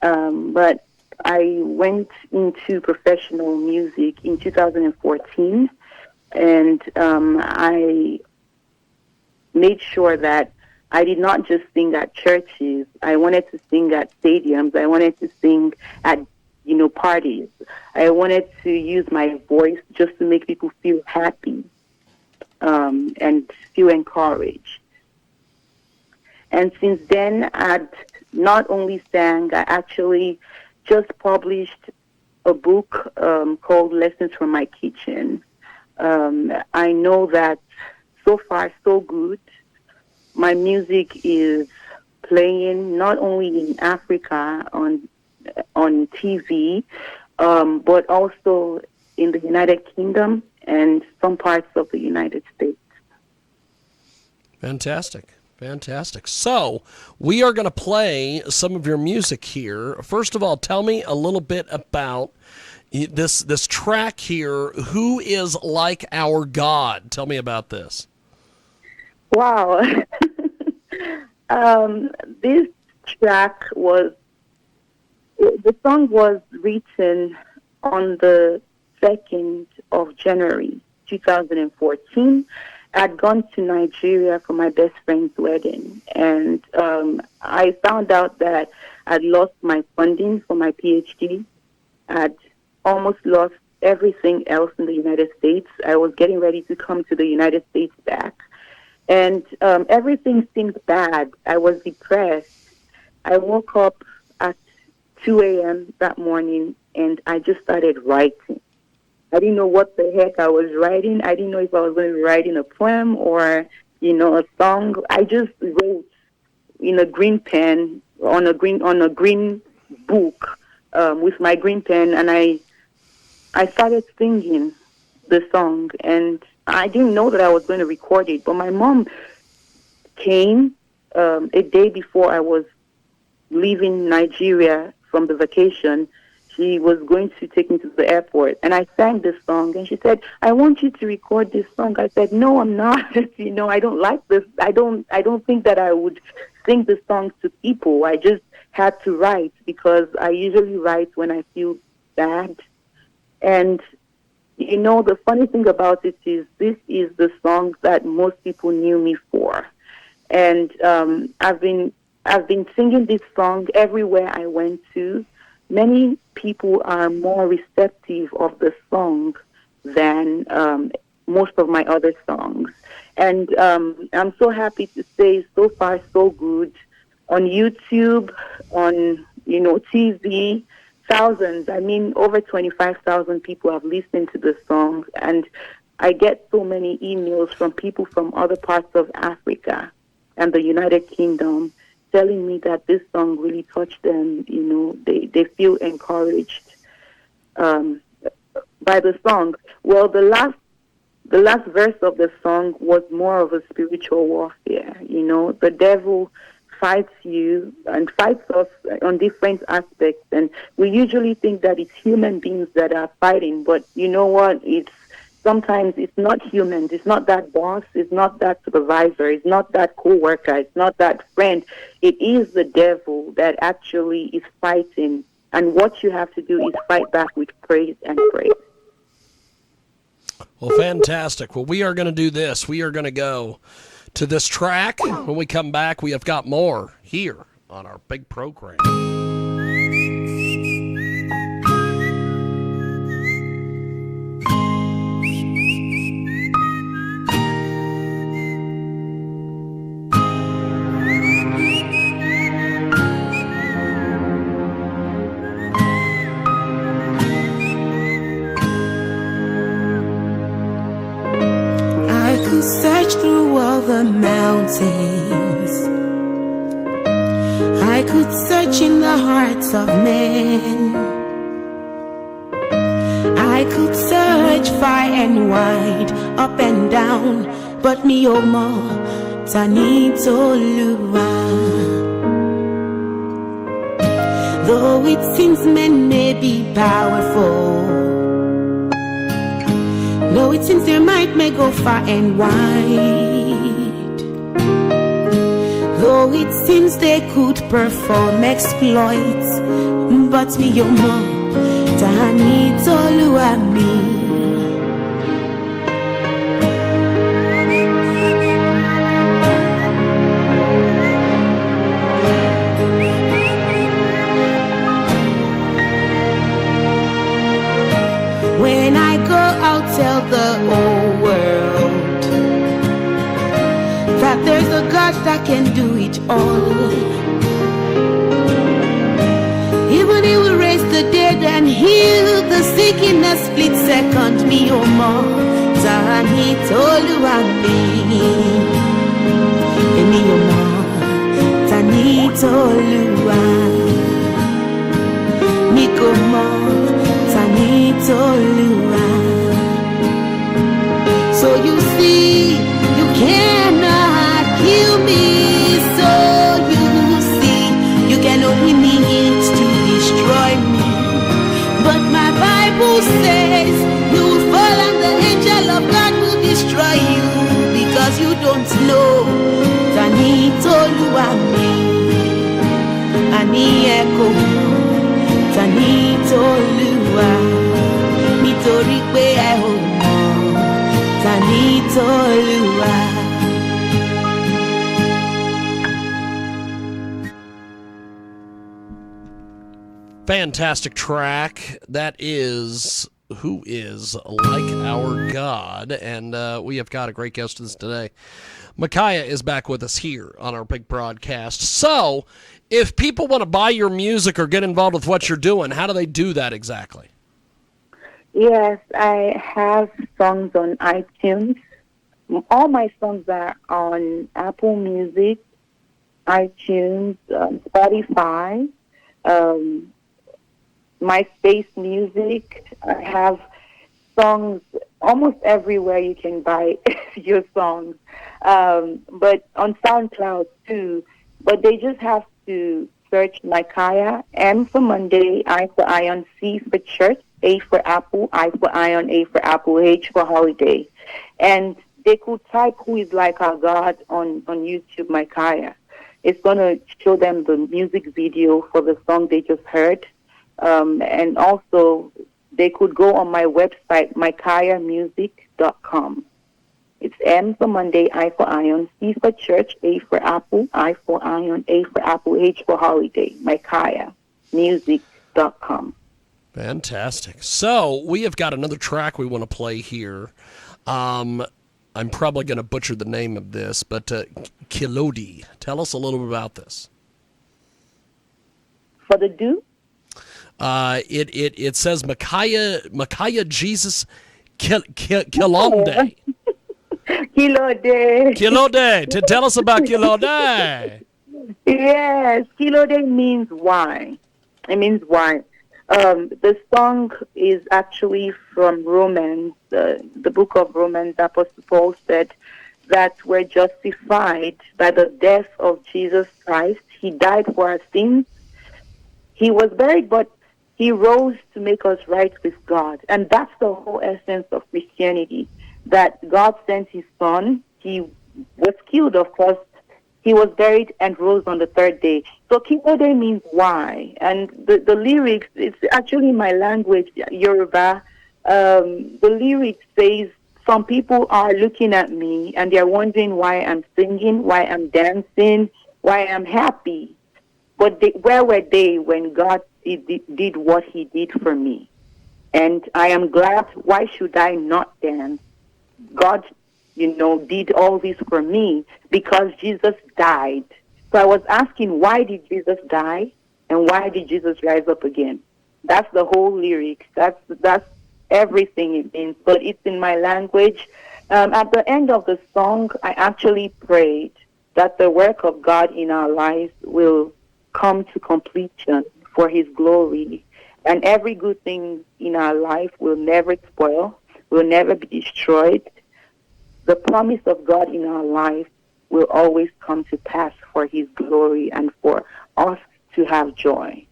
Speaker 10: But I went into professional music in 2014, and I made sure that I did not just sing at churches. I wanted to sing at stadiums. I wanted to sing at, parties. I wanted to use my voice just to make people feel happy and feel encouraged. And since then, I'd not only sang, I actually just published a book called Lessons from My Kitchen. I know that so far so good. My music is playing not only in Africa on TV, but also in the United Kingdom and some parts of the United States.
Speaker 1: Fantastic. Fantastic. So, we are going to play some of your music here. First of all, tell me a little bit about this track here, Who Is Like Our God? Tell me about this.
Speaker 10: Wow. This track the song was written on the 2nd of January, 2014. I'd gone to Nigeria for my best friend's wedding, and I found out that I'd lost my funding for my PhD. I'd almost lost everything else in the United States. I was getting ready to come to the United States back, and everything seemed bad. I was depressed. I woke up at 2 a.m. that morning, and I just started writing. I didn't know what the heck I was writing. I didn't know if I was going to be writing a poem or, a song. I just wrote in a green pen on a green book with my green pen, and I started singing the song. And I didn't know that I was going to record it, but my mom came a day before I was leaving Nigeria from the vacation. She was going to take me to the airport, and I sang this song, and she said, "I want you to record this song." I said, "No, I'm not. I don't like this. I don't think that I would sing the song to people. I just had to write because I usually write when I feel bad. And, you know, the funny thing about it is this is the song that most people knew me for. And I've been singing this song everywhere I went to. Many people are more receptive of the song than most of my other songs. And I'm so happy to say so far so good. On YouTube, on, you know, TV, thousands, I mean over 25,000 people have listened to the song. And I get so many emails from people from other parts of Africa and the United Kingdom telling me that this song really touched them. You know, they feel encouraged by the song. Well, the last verse of the song was more of a spiritual warfare. You know, the devil fights you and fights us on different aspects, and we usually think that it's human beings that are fighting, but you know what? Sometimes it's not humans. It's not that boss. It's not that supervisor. It's not that co-worker. It's not that friend. It is the devil that actually is fighting. And what you have to do is fight back with praise and praise.
Speaker 1: Well, fantastic. Well, we are going to do this. We are going to go to this track. When we come back, we have got more here on our big program.
Speaker 11: Search through all the mountains. I could search in the hearts of men. I could search far and wide, up and down, but me omo Tanitoluwa. Though it seems men may be powerful, though it seems their might may go far and wide, though it seems they could perform exploits, but me yomo Tanitoluwa me. When I go out, tell the whole world that there's a God that can do it all. Even He will raise the dead and heal the sick in a split second. Me omo Tanitoluwa me. Me omo Tanitoluwa. Me omo Tanitoluwa. So you see, you cannot kill me. So you see, you can only mean to destroy me. But my Bible says you will fall and the angel of God will destroy you, because you don't know Tanitoluwa me. Ani eko Tanitoluwa. Nítorí pé ẹ ò mọ̀ Tanitoluwa.
Speaker 1: Fantastic track. That is Who Is Like Our God. And we have got a great guest with us today. Micaiah is back with us here on our big broadcast. So, if people want to buy your music or get involved with what you're doing, how do they do that exactly?
Speaker 10: Yes, I have songs on iTunes. All my songs are on Apple Music, iTunes, Spotify, MySpace Music. I have songs almost everywhere you can buy your songs, but on SoundCloud too. But they just have to search Micaiah, M for Monday, I for Ion, C for Church, A for Apple, I for Ion, A for Apple, H for Holiday. And they could type Who Is Like Our God on YouTube, Micaiah. It's going to show them the music video for the song they just heard. And also, they could go on my website, micaiahmusic.com. It's M for Monday, I for Iron, C for Church, A for Apple, I for Iron, A for Apple, H for Holiday, micaiahmusic.com.
Speaker 1: Fantastic. So we have got another track we want to play here. I'm probably going to butcher the name of this, but Kilodi. Tell us a little bit about this.
Speaker 10: For the do?
Speaker 1: It says Micaiah Jesus Kilonde.
Speaker 10: Kilode.
Speaker 1: Kilode. Tell us about Kilode.
Speaker 10: Yes, Kilode means why. It means why. The song is actually from Romans, the book of Romans. Apostle Paul said that we're justified by the death of Jesus Christ. He died for our sins. He was buried, but he rose to make us right with God. And that's the whole essence of Christianity, that God sent his son. He was killed, of course. He was buried and rose on the third day. So Kilode means why. And the lyrics, it's actually my language, Yoruba. The lyrics says, some people are looking at me and they're wondering why I'm singing, why I'm dancing, why I'm happy. But where were they when God did what he did for me? And I am glad. Why should I not dance? God, did all this for me because Jesus died. So I was asking, why did Jesus die? And why did Jesus rise up again? That's the whole lyrics. That's everything it means. But it's in my language. At the end of the song, I actually prayed that the work of God in our lives will come to completion for his glory. And every good thing in our life will never spoil, will never be destroyed. The promise of God in our life will always come to pass for his glory and for us to have joy.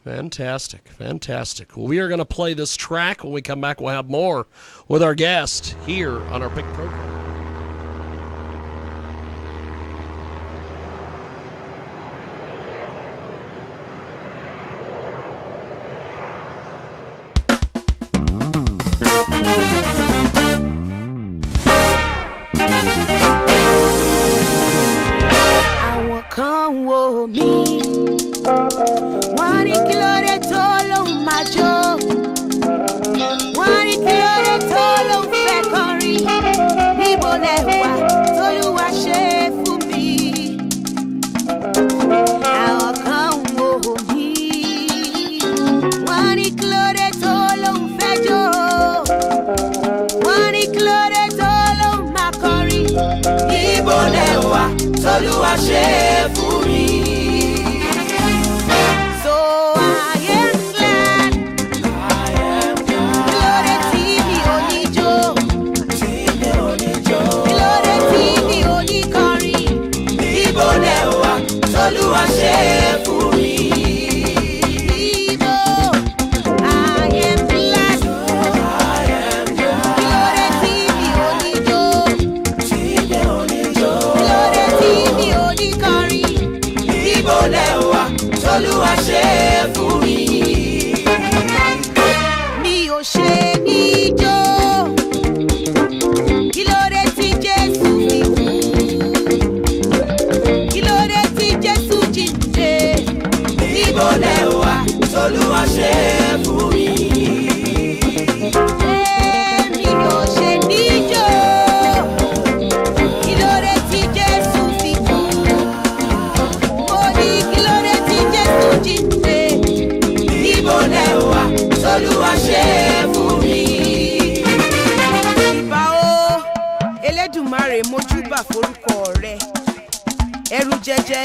Speaker 1: Fantastic, fantastic. Well, we are going to play this track. When we come back, we'll have more with our guest here on our Pick program.
Speaker 11: Come with me. One kilo tolo majo. One kilo tolo fekori. Nibo lewa tolu wa she fún mi. I'll come with me. One kilo tolo fejo. One kilo tolo makori. Nibo lewa tolu wa she.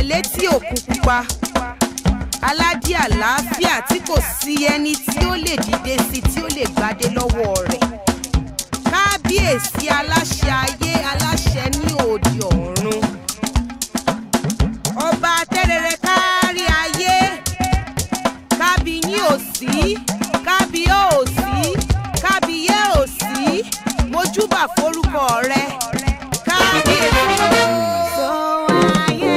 Speaker 12: Létí òkun pupa aládé àlàáfíà tí kò sí ẹni tí ó lè dìde sí tí ó lè gbadé lọ́wọ́ rẹ̀ kábíyèsí aláṣẹ ayé aláṣẹ ní òde ọ̀run ọba tẹ́rẹrẹ kárí ayé kábíyín òsì kábíyó òsì kábíyé òsì mojúbà forúkọ rẹ̀ kábíyèsí. So I am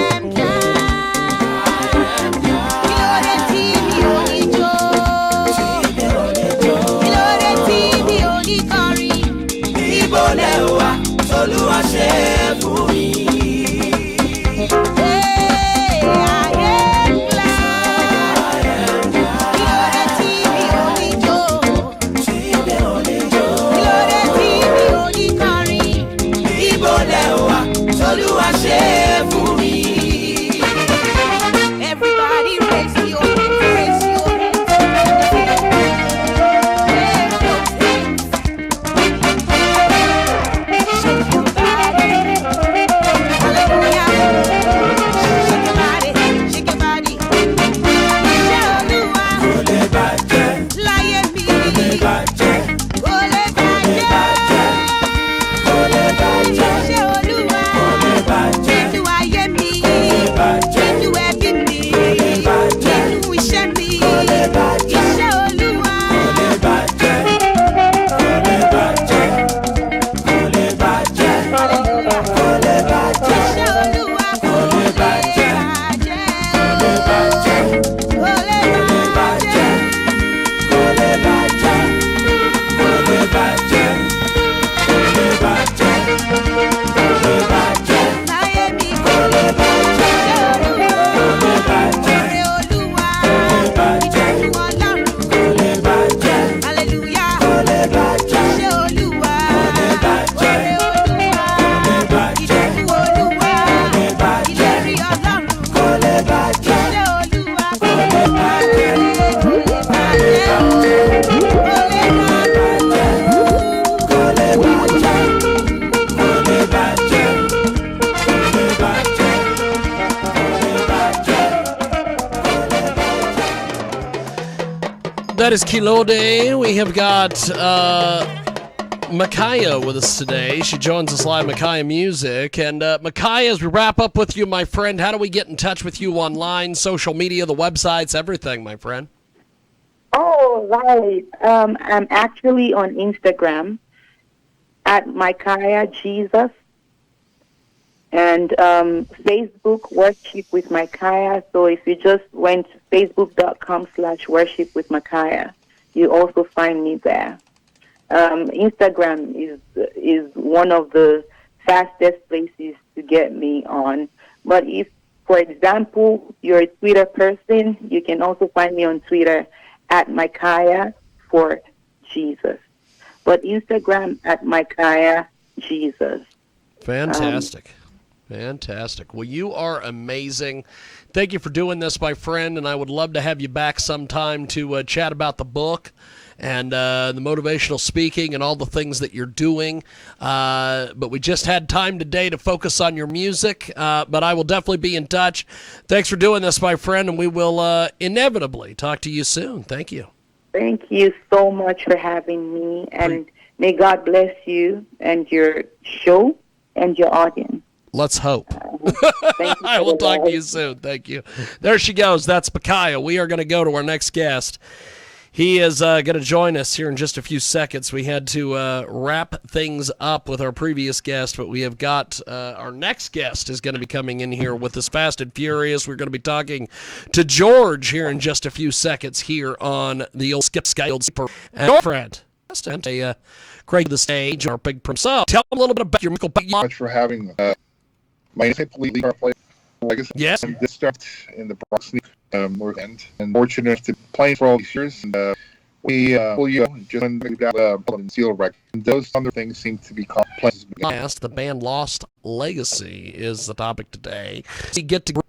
Speaker 1: That is Kilode. We have got Micaiah with us today. She joins us live, Micaiah Music. And Micaiah, as we wrap up with you, my friend, how do we get in touch with you online, social media, the websites, everything, my friend?
Speaker 10: Oh, right. I'm actually on Instagram at Micaiah Jesus. And Facebook, Worship with Micaiah. So if you just went to facebook.com/worship with Micaiah, you also find me there. Instagram is one of the fastest places to get me on. But if, for example, you're a Twitter person, you can also find me on Twitter at Micaiah for Jesus. But Instagram at Micaiah Jesus.
Speaker 1: Fantastic. Fantastic. Well, you are amazing. Thank you for doing this, my friend, and I would love to have you back sometime to chat about the book and the motivational speaking and all the things that you're doing. But we just had time today to focus on your music, but I will definitely be in touch. Thanks for doing this, my friend, and we will inevitably talk to you soon. Thank you.
Speaker 10: Thank you so much for having me, and may God bless you and your show and your audience.
Speaker 1: Let's hope. I will talk to you soon. Thank you. There she goes. That's Micaiah. We are going to go to our next guest. He is going to join us here in just a few seconds. We had to wrap things up with our previous guest, but we have got our next guest is going to be coming in here with us fast and furious. We're going to be talking to George here in just a few seconds here on the old Skip Skyled Super. And our friend, Craig the stage, our big himself. Tell him a little bit about your musical.
Speaker 13: Thank you much for having my legacy.
Speaker 1: Yes.
Speaker 13: And this started in the Bronx North End, and fortunate to play for all these years. And we just got and seal record. And those other things seem to be complex.
Speaker 1: The band Lost Legacy is the topic today. So you get to.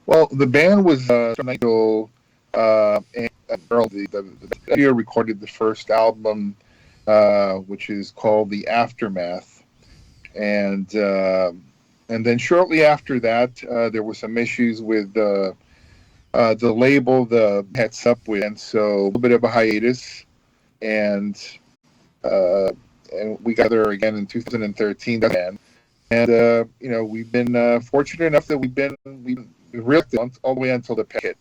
Speaker 13: Well, the band was Michael and Earl. The year recorded the first album, which is called The Aftermath, and then shortly after that, there were some issues with the label the heads up with, and so a little bit of a hiatus, and we got there again in 2013. And we've been fortunate enough that we've really all the way until the picket.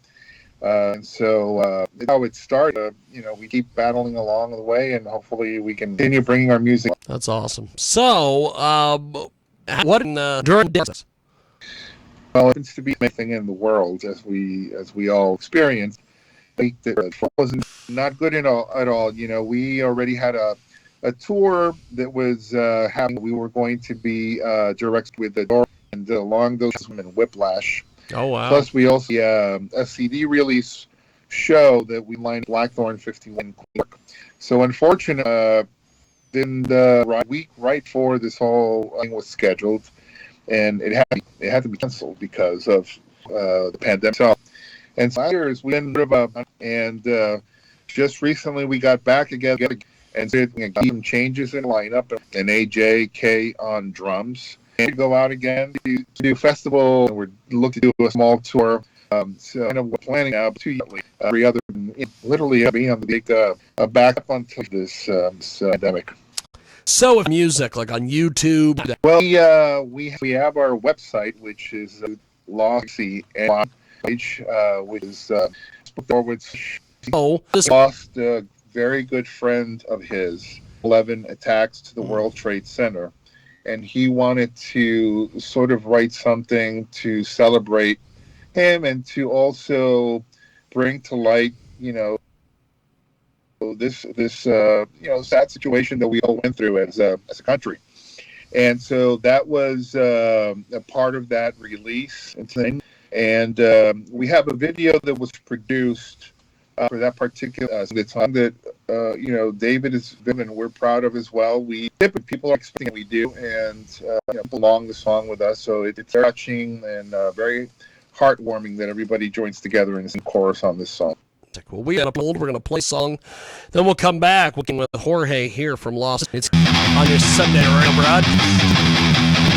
Speaker 13: And so that's how it started. We keep battling along the way, and hopefully we can continue bringing our music.
Speaker 1: That's awesome. So, what during this?
Speaker 13: Well, it happens to be anything in the world, as we all experience. I think that wasn't not good at all. We already had a tour that was happening. We were going to be direct with the door and along those and Whiplash.
Speaker 1: Oh wow!
Speaker 13: Plus, we also a CD release show that we lined Blackthorn 51 Clark. So, unfortunately, then the week right before this whole thing was scheduled, and it had to be canceled because of the pandemic. So, and so years we been and just recently we got back together and did some changes in lineup, and AJK on drums. And go out again to do a festival. We're looking to do a small tour. So we're planning out 2 years. Every other, literally being on the big back up until this pandemic.
Speaker 1: So, with music, like on YouTube.
Speaker 13: Well, we have our website, which is Lossy page, which is lost a very good friend of his. 11 attacks to the World Trade Center. And he wanted to sort of write something to celebrate him and to also bring to light, this sad situation that we all went through as a country. And so that was a part of that release thing. And we have a video that was produced for that particular the time that David has been, and we're proud of as well. People are expecting we do, and belong the song with us. So it's touching and very heartwarming that everybody joins together in the chorus on this song.
Speaker 1: Well, we're going to play a song, then we'll come back working with Jorge here from Lost. It's on your Sunday radio broadcast.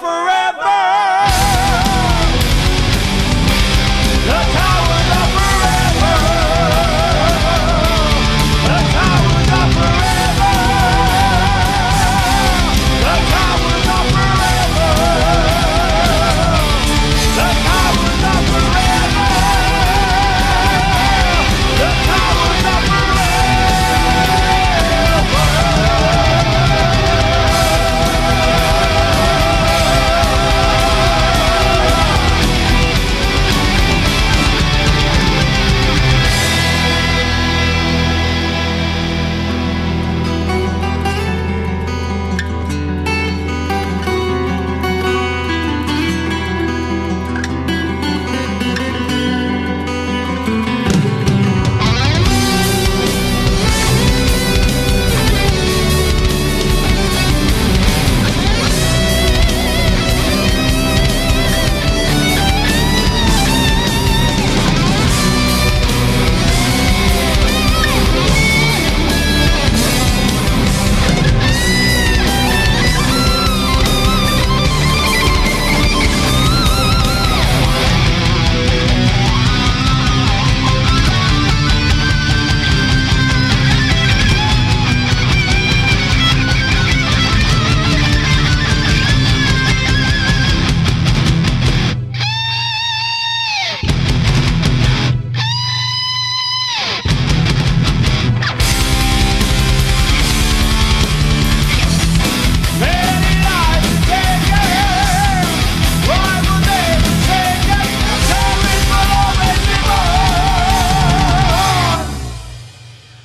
Speaker 14: forever. The towers are forever. The towers are forever. The towers are forever. The towers are forever. The towers are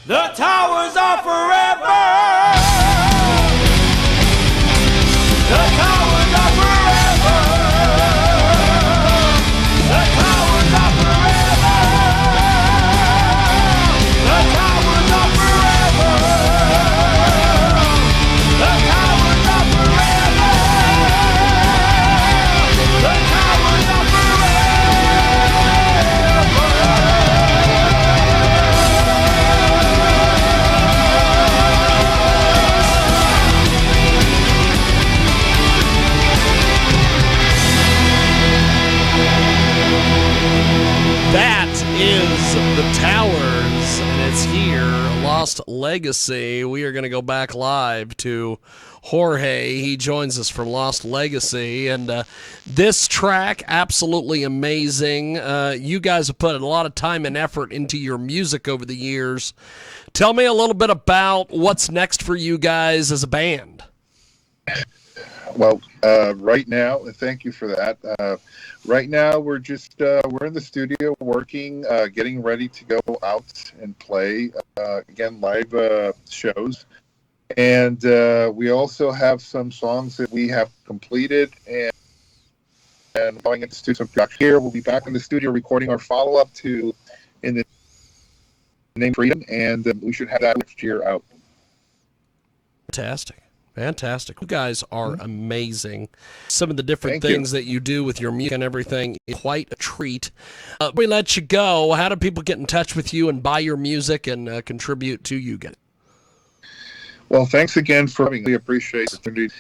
Speaker 14: The towers are forever. The towers are forever. The towers are forever. The towers are forever. The towers are forever. The towers are
Speaker 1: That is the Towers, and it's here, Lost Legacy. We are going to go back live to Jorge. He joins us from Lost Legacy, and this track, absolutely amazing. You guys have put a lot of time and effort into your music over the years. Tell me a little bit about what's next for you guys as a band.
Speaker 13: Well, right now, thank you for that. Right now, we're just we're in the studio working, getting ready to go out and play again live shows, and we also have some songs that we have completed and going into studio production. Here, we'll be back in the studio recording our follow-up to In the Name of Freedom, and we should have that next year out.
Speaker 1: Fantastic. Fantastic. You guys are amazing. Some of the different things that you do with your music and everything is quite a treat. We let you go. How do people get in touch with you and buy your music and contribute to you guys?
Speaker 13: Well, thanks again for having me. I appreciate the opportunity.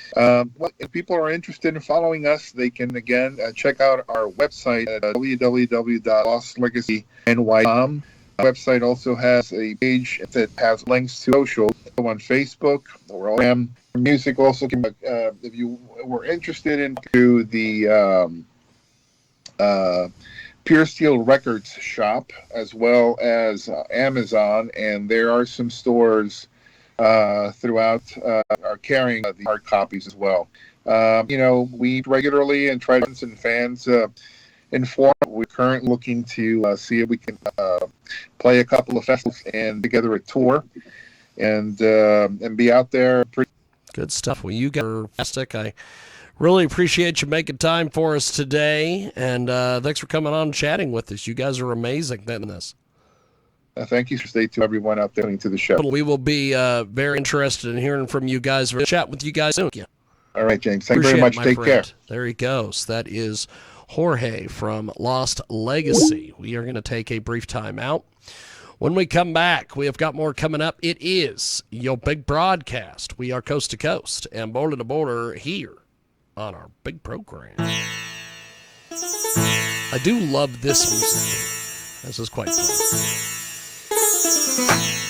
Speaker 13: If people are interested in following us, they can, again, check out our website at www.lostlegacyny.com. Our website also has a page that has links to social on Facebook or OM. Music also can, if you were interested into the Pure Steel Records shop as well as Amazon, and there are some stores throughout are carrying the hard copies as well. We regularly and try to send fans inform. We're currently looking to see if we can play a couple of festivals and together a tour and be out there.
Speaker 1: Good stuff. Well, you guys are fantastic. I really appreciate you making time for us today, and thanks for coming on and chatting with us. You guys are amazing in this.
Speaker 13: Thank you for staying to everyone out there listening to the show.
Speaker 1: We will be very interested in hearing from you guys. We'll chat with you guys soon. Yeah.
Speaker 13: All right, James. Thank you very much. Take care.
Speaker 1: There he goes. That is Jorge from Lost Legacy. We are going to take a brief time out. When we come back, we have got more coming up. It is your big broadcast. We are coast to coast and border to border here on our big program. I do love this music. This is quite fun.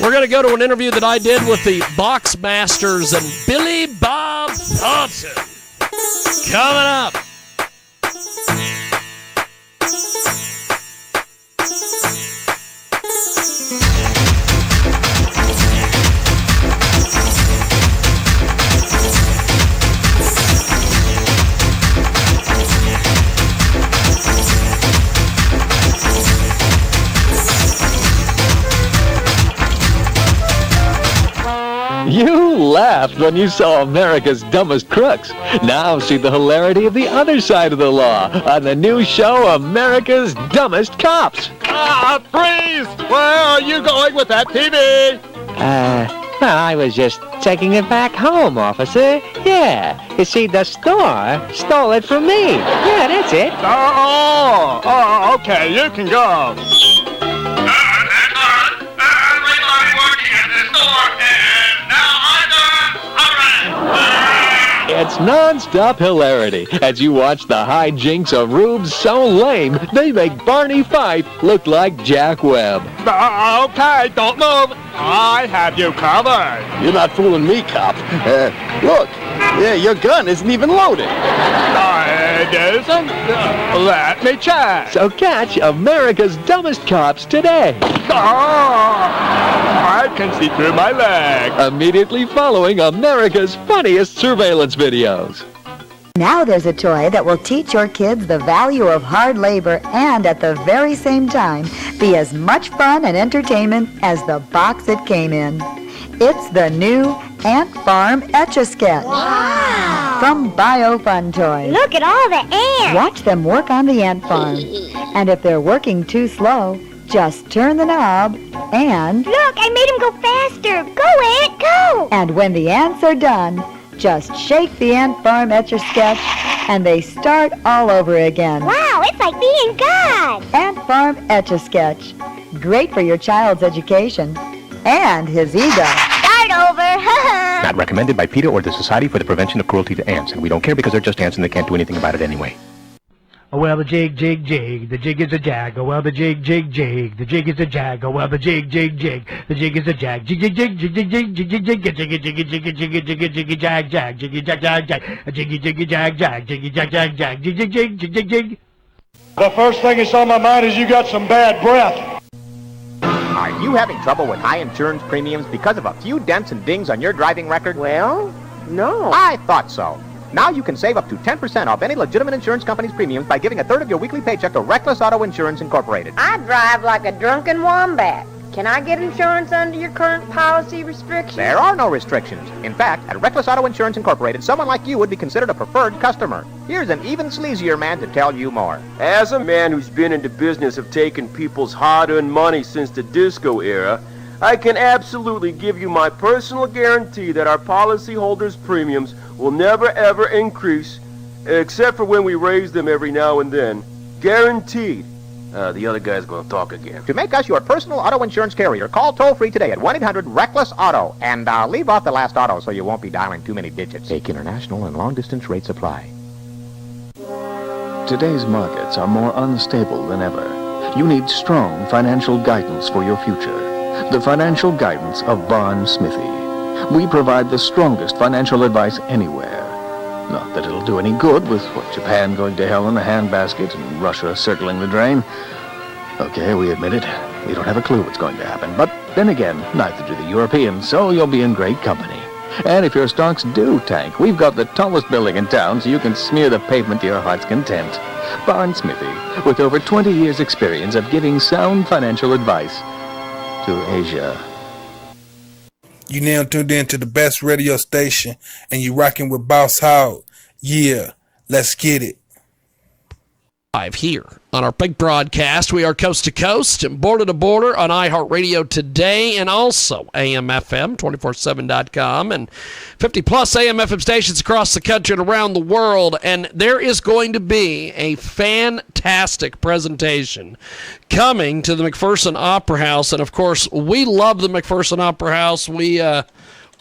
Speaker 1: We're going to go to an interview that I did with the Box Masters and Billy Bob Thornton. Coming up.
Speaker 5: You laughed when you saw America's Dumbest Crooks. Now see the hilarity of the other side of the law on the new show America's Dumbest Cops.
Speaker 6: Freeze! Where are you going with that TV?
Speaker 7: Well, I was just taking it back home, officer. Yeah. You see, the store stole it from me. Yeah, that's it.
Speaker 6: Oh, okay, you can go.
Speaker 5: It's non-stop hilarity as you watch the hijinks of rubes so lame they make Barney Fife look like Jack Webb.
Speaker 6: Okay, don't move. I have you covered.
Speaker 15: You're not fooling me, cop. Look, your gun isn't even loaded.
Speaker 6: It isn't? Let me check.
Speaker 5: So catch America's Dumbest Cops today.
Speaker 6: I can see through my leg.
Speaker 5: Immediately following America's funniest surveillance videos.
Speaker 8: Now there's a toy that will teach your kids the value of hard labor and at the very same time be as much fun and entertainment as the box it came in. It's the new Ant Farm Etch-a-Sketch.
Speaker 16: Wow!
Speaker 8: From BioFun Toys.
Speaker 16: Look at all the ants!
Speaker 8: Watch them work on the ant farm. And if they're working too slow, just turn the knob and...
Speaker 16: Look, I made them go faster! Go, Ant, go!
Speaker 8: And when the ants are done, just shake the Ant Farm Etch-a-Sketch and they start all over again.
Speaker 16: Wow, it's like being God!
Speaker 8: Ant Farm Etch-a-Sketch. Great for your child's education and his ego.
Speaker 16: Start over!
Speaker 17: Not recommended by PETA or the Society for the Prevention of Cruelty to Ants, and we don't care because they're just ants and they can't do anything about it anyway.
Speaker 18: Oh, well, the jig, jig, jig, the jig is a jag. Oh, well, the jig, jig, jig, the jig is a jag. Oh, well, the jig, jig, jig, the jig is a jag. Jig, jig, jig, jig, jig, jig, jig, jig, jig, jiggy, jiggy, jiggy, jiggy, jiggy, jiggy, jag, jag, jiggy, jag, jag, jag, jiggy, jiggy, jag, jag, jiggy, jag, jag, jag, jig, jig, jig, jig, jig, jig.
Speaker 19: The first thing that's on my mind is you got some bad breath.
Speaker 20: Are you having trouble with high insurance premiums because of a few dents and dings on your driving record? Well, no. I thought so. Now you can save up to 10% off any legitimate insurance company's premiums by giving a third of your weekly paycheck to Reckless Auto Insurance Incorporated.
Speaker 21: I drive like a drunken wombat. Can I get insurance under your current policy restrictions?
Speaker 20: There are no restrictions. In fact, at Reckless Auto Insurance Incorporated, someone like you would be considered a preferred customer. Here's an even sleazier man to tell you more.
Speaker 22: As a man who's been in the business of taking people's hard-earned money since the disco era, I can absolutely give you my personal guarantee that our policyholders' premiums will never ever increase, except for when we raise them every now and then. Guaranteed. The other guy's gonna talk again.
Speaker 20: To make us your personal auto insurance carrier, call toll-free today at 1-800-RECKLESS-AUTO. And leave off the last auto so you won't be dialing too many digits. Take international and long-distance rates apply.
Speaker 23: Today's markets are more unstable than ever. You need strong financial guidance for your future. The financial guidance of Barn Smithy. We provide the strongest financial advice anywhere. Not that it'll do any good with what Japan going to hell in a handbasket and Russia circling the drain. Okay, we admit it. We don't have a clue what's going to happen. But then again, neither do the Europeans, so you'll be in great company. And if your stocks do tank, we've got the tallest building in town so you can smear the pavement to your heart's content. Barn Smithy, with over 20 years' experience of giving sound financial advice to Asia.
Speaker 9: You now tuned in to the best radio station, and you rocking with Boss Hog. Yeah, let's get it.
Speaker 1: Live here on our big broadcast. We are coast to coast and border to border on iHeartRadio today, and also AM/FM 247.com and 50-plus AM/FM stations across the country and around the world. And there is going to be a fantastic presentation coming to the McPherson Opera House. And, of course, we love the McPherson Opera House. We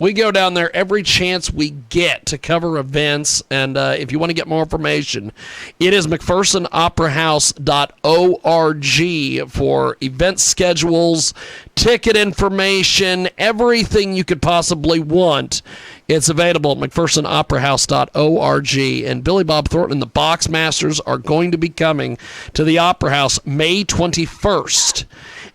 Speaker 1: We go down there every chance we get to cover events, and if you want to get more information, it is McPhersonOperaHouse.org for event schedules, ticket information, everything you could possibly want. It's available at McPhersonOperaHouse.org, and Billy Bob Thornton and the Boxmasters are going to be coming to the Opera House May 21st.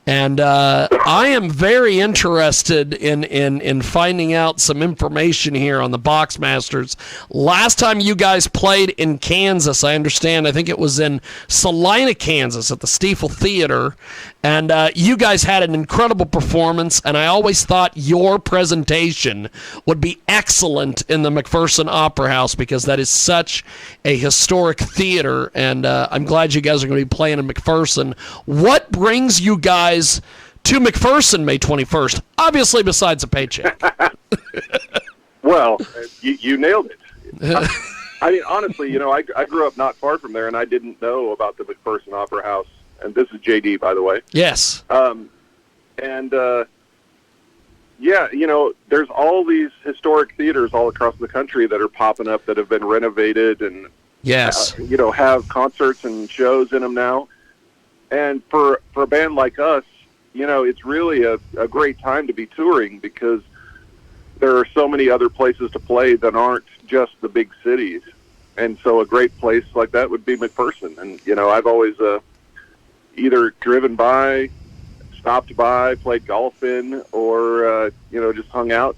Speaker 1: And I am very interested in finding out some information here on the Boxmasters. Last time you guys played in Kansas, I think it was in Salina, Kansas at the Stiefel Theater. And you guys had an incredible performance, and I always thought your presentation would be excellent in the McPherson Opera House because that is such a historic theater, and I'm glad you guys are going to be playing in McPherson. What brings you guys to McPherson May 21st, obviously besides a paycheck?
Speaker 2: Well, you nailed it. I mean, honestly, I grew up not far from there, and I didn't know about the McPherson Opera House. And this is JD, by the way.
Speaker 1: Yes.
Speaker 2: There's all these historic theaters all across the country that are popping up that have been renovated and,
Speaker 1: yes,
Speaker 2: have concerts and shows in them now. And for a band like us, it's really a great time to be touring because there are so many other places to play that aren't just the big cities. And so a great place like that would be McPherson. And, I've always either driven by, stopped by, played golf in, or, just hung out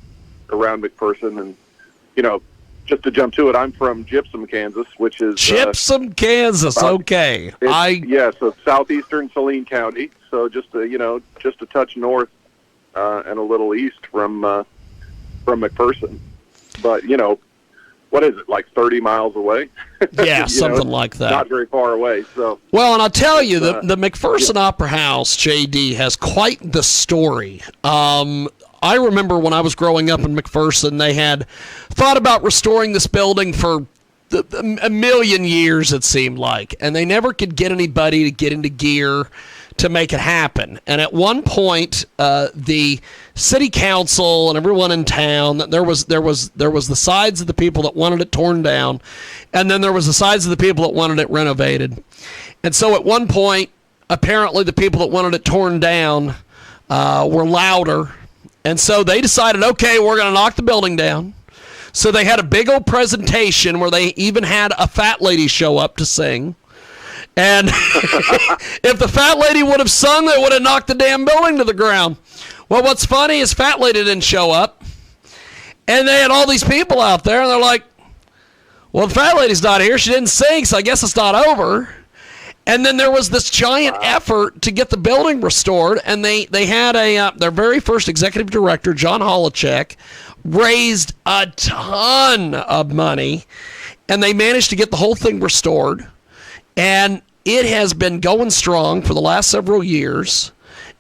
Speaker 2: around McPherson. And, just to jump to it, I'm from Gypsum, Kansas, which is...
Speaker 1: Gypsum, Kansas, okay.
Speaker 2: So southeastern Saline County, so just a touch north and a little east from McPherson. But, what is it, like 30 miles away?
Speaker 1: Yeah, something like that.
Speaker 2: Not very far away. So.
Speaker 1: Well, and I'll tell you, the McPherson Opera House, JD, has quite the story. I remember when I was growing up in McPherson, they had thought about restoring this building for a million years, it seemed like, and they never could get anybody to get into gear to make it happen. And at one point, the city council and everyone in town, there was the sides of the people that wanted it torn down, and then there was the sides of the people that wanted it renovated. And so at one point, apparently the people that wanted it torn down were louder, and so they decided, okay, we're going to knock the building down. So they had a big old presentation where they even had a fat lady show up to sing. And if the fat lady would have sung, they would have knocked the damn building to the ground. Well, what's funny is fat lady didn't show up. And they had all these people out there, and they're like, well, the fat lady's not here. She didn't sing, so I guess it's not over. And then there was this giant effort to get the building restored, and they had their very first executive director, John Holacek, raised a ton of money, and they managed to get the whole thing restored. And it has been going strong for the last several years,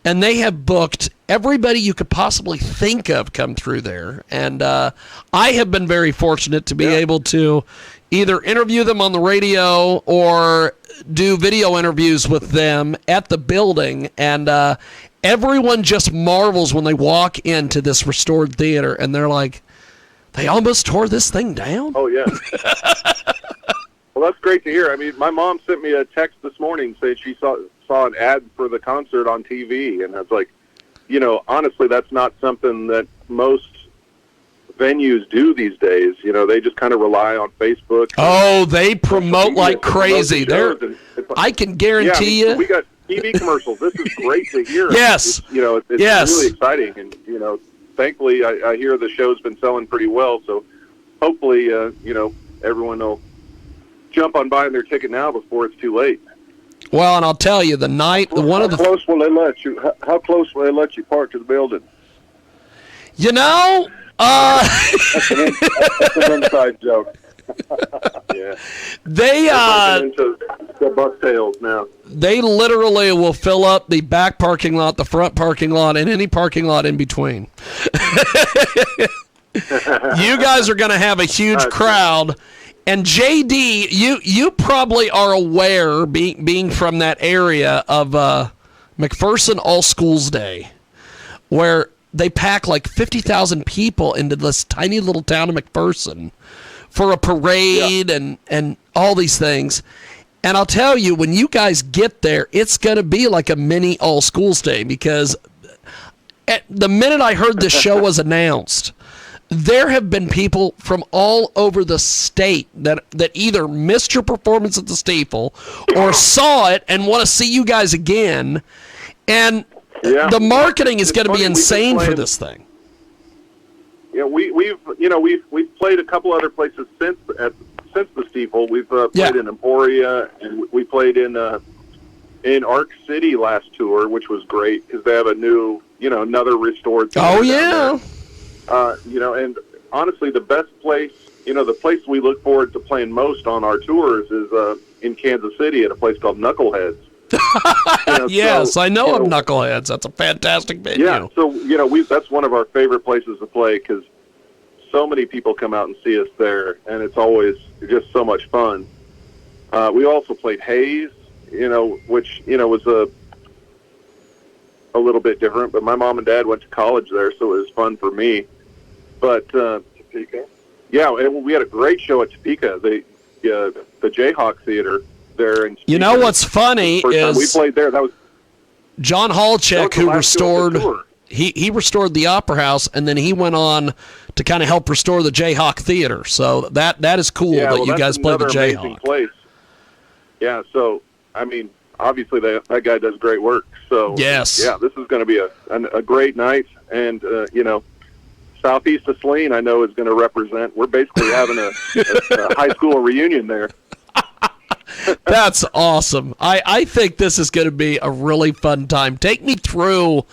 Speaker 1: and they have booked everybody you could possibly think of come through there. And I have been very fortunate to be able to either interview them on the radio or do video interviews with them at the building. And everyone just marvels when they walk into this restored theater, and they're like, they almost tore this thing down?
Speaker 2: Oh, yeah. Well, that's great to hear. I mean, my mom sent me a text this morning saying she saw an ad for the concert on TV, and I was like, honestly, that's not something that most venues do these days. They just kind of rely on Facebook.
Speaker 1: Oh, they promote like crazy. I can guarantee you.
Speaker 2: We got TV commercials. This is great to hear.
Speaker 1: Yes.
Speaker 2: It's really exciting, and thankfully, I hear the show's been selling pretty well. So hopefully, everyone will jump on buying their ticket now before it's too late.
Speaker 1: Well, and I'll tell you,
Speaker 2: How close will they let you park to the building?
Speaker 1: That's
Speaker 2: an inside joke. Yeah.
Speaker 1: They
Speaker 2: into the bucktails now.
Speaker 1: They literally will fill up the back parking lot, the front parking lot, and any parking lot in between. You guys are going to have a huge crowd. And JD, you probably are aware, being from that area, of McPherson All Schools Day, where they pack like 50,000 people into this tiny little town of McPherson for a parade and all these things. And I'll tell you, when you guys get there, it's going to be like a mini all schools day, because at the minute I heard this show was announced, there have been people from all over the state that either missed your performance at the Steeple or saw it and want to see you guys again. And the marketing is going to be insane for this thing.
Speaker 2: Yeah, we've played a couple other places since the Steeple. We've played in Emporia, and we played in Arc City last tour, which was great because they have a new, another restored.
Speaker 1: Oh yeah.
Speaker 2: And honestly, the best place, the place we look forward to playing most on our tours is in Kansas City at a place called Knuckleheads.
Speaker 1: Yes, I know of Knuckleheads. That's a fantastic venue.
Speaker 2: Yeah, so that's one of our favorite places to play because so many people come out and see us there, and it's always just so much fun. We also played Hayes, which was a little bit different, but my mom and dad went to college there, so it was fun for me. But Topeka, and we had a great show at Topeka. The Jayhawk Theater there in Topeka.
Speaker 1: You know what's funny is
Speaker 2: we played there. That was
Speaker 1: John Halchek, who restored. He restored the Opera House, and then he went on to kind of help restore the Jayhawk Theater. So that is cool that you guys played the Jayhawk.
Speaker 2: Place. Yeah, so I mean, obviously that guy does great work. So
Speaker 1: yes,
Speaker 2: this is going to be a great night, and Southeast of Saline, I know, is going to represent. We're basically having a high school reunion there.
Speaker 1: That's awesome. I think this is going to be a really fun time. Take me through,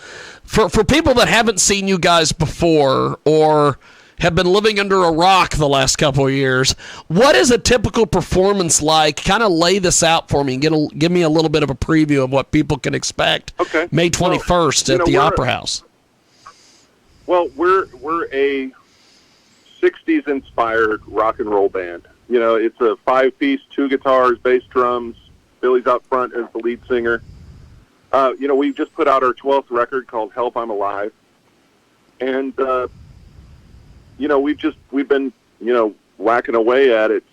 Speaker 1: for people that haven't seen you guys before or have been living under a rock the last couple of years, what is a typical performance like? Kind of lay this out for me and give me a little bit of a preview of what people can expect May 21st at the Opera House.
Speaker 2: Well, we're a 60s inspired rock and roll band. It's a 5-piece, 2 guitars, bass, drums. Billy's out front as the lead singer. We just put out our 12th record called Help I'm Alive. And, we've been, whacking away at it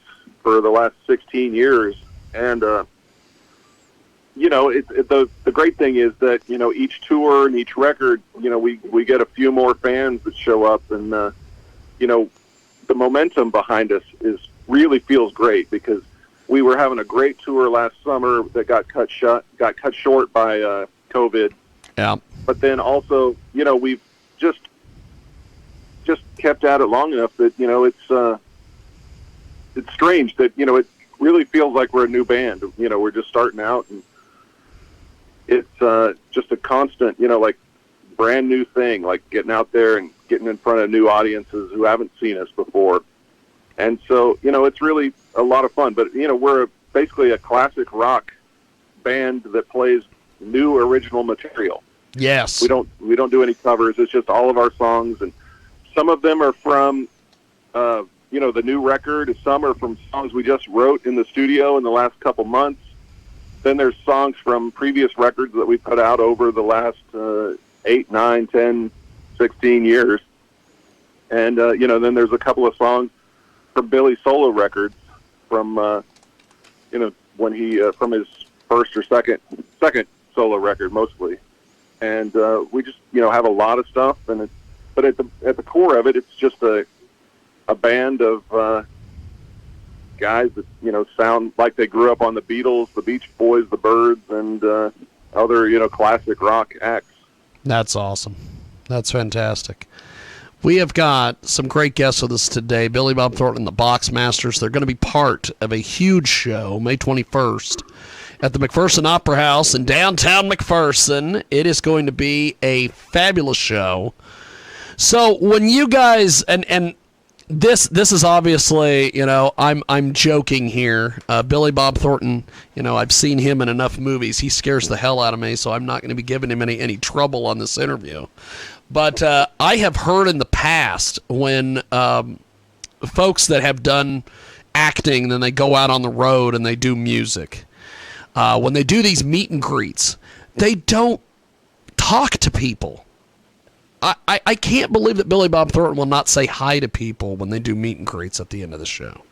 Speaker 2: for the last 16 years. And, the great thing is that, each tour and each record, we get a few more fans that show up, and, the momentum behind us really feels great because we were having a great tour last summer that got cut short by COVID.
Speaker 1: Yeah.
Speaker 2: But then also, we've just kept at it long enough that, it's strange that, it really feels like we're a new band. We're just starting out, and it's just a constant, brand new thing, like getting out there and getting in front of new audiences who haven't seen us before. And so, it's really a lot of fun. But, we're basically a classic rock band that plays new original material.
Speaker 1: Yes.
Speaker 2: We don't do any covers. It's just all of our songs, and some of them are from the new record. Some are from songs we just wrote in the studio in the last couple months. Then there's songs from previous records that we put out over the last 8, 9, 10, 16 years. And then there's a couple of songs from Billy's solo records from when he from his first or second solo record mostly. And we just have a lot of stuff, and but at the core of it, it's just a band of guys that sound like they grew up on the Beatles, the Beach Boys, the Byrds, and other classic rock acts.
Speaker 1: That's awesome. That's fantastic. We have got some great guests with us today. Billy Bob Thornton and the Boxmasters. They're going to be part of a huge show May 21st at the McPherson Opera House in downtown McPherson. It is going to be a fabulous show. So when you guys and this is obviously, I'm joking here. Billy Bob Thornton, I've seen him in enough movies. He scares the hell out of me, so I'm not going to be giving him any trouble on this interview. But I have heard in the past when folks that have done acting, then they go out on the road and they do music. When they do these meet and greets, they don't talk to people. I can't believe that Billy Bob Thornton will not say hi to people when they do meet and greets at the end of the show.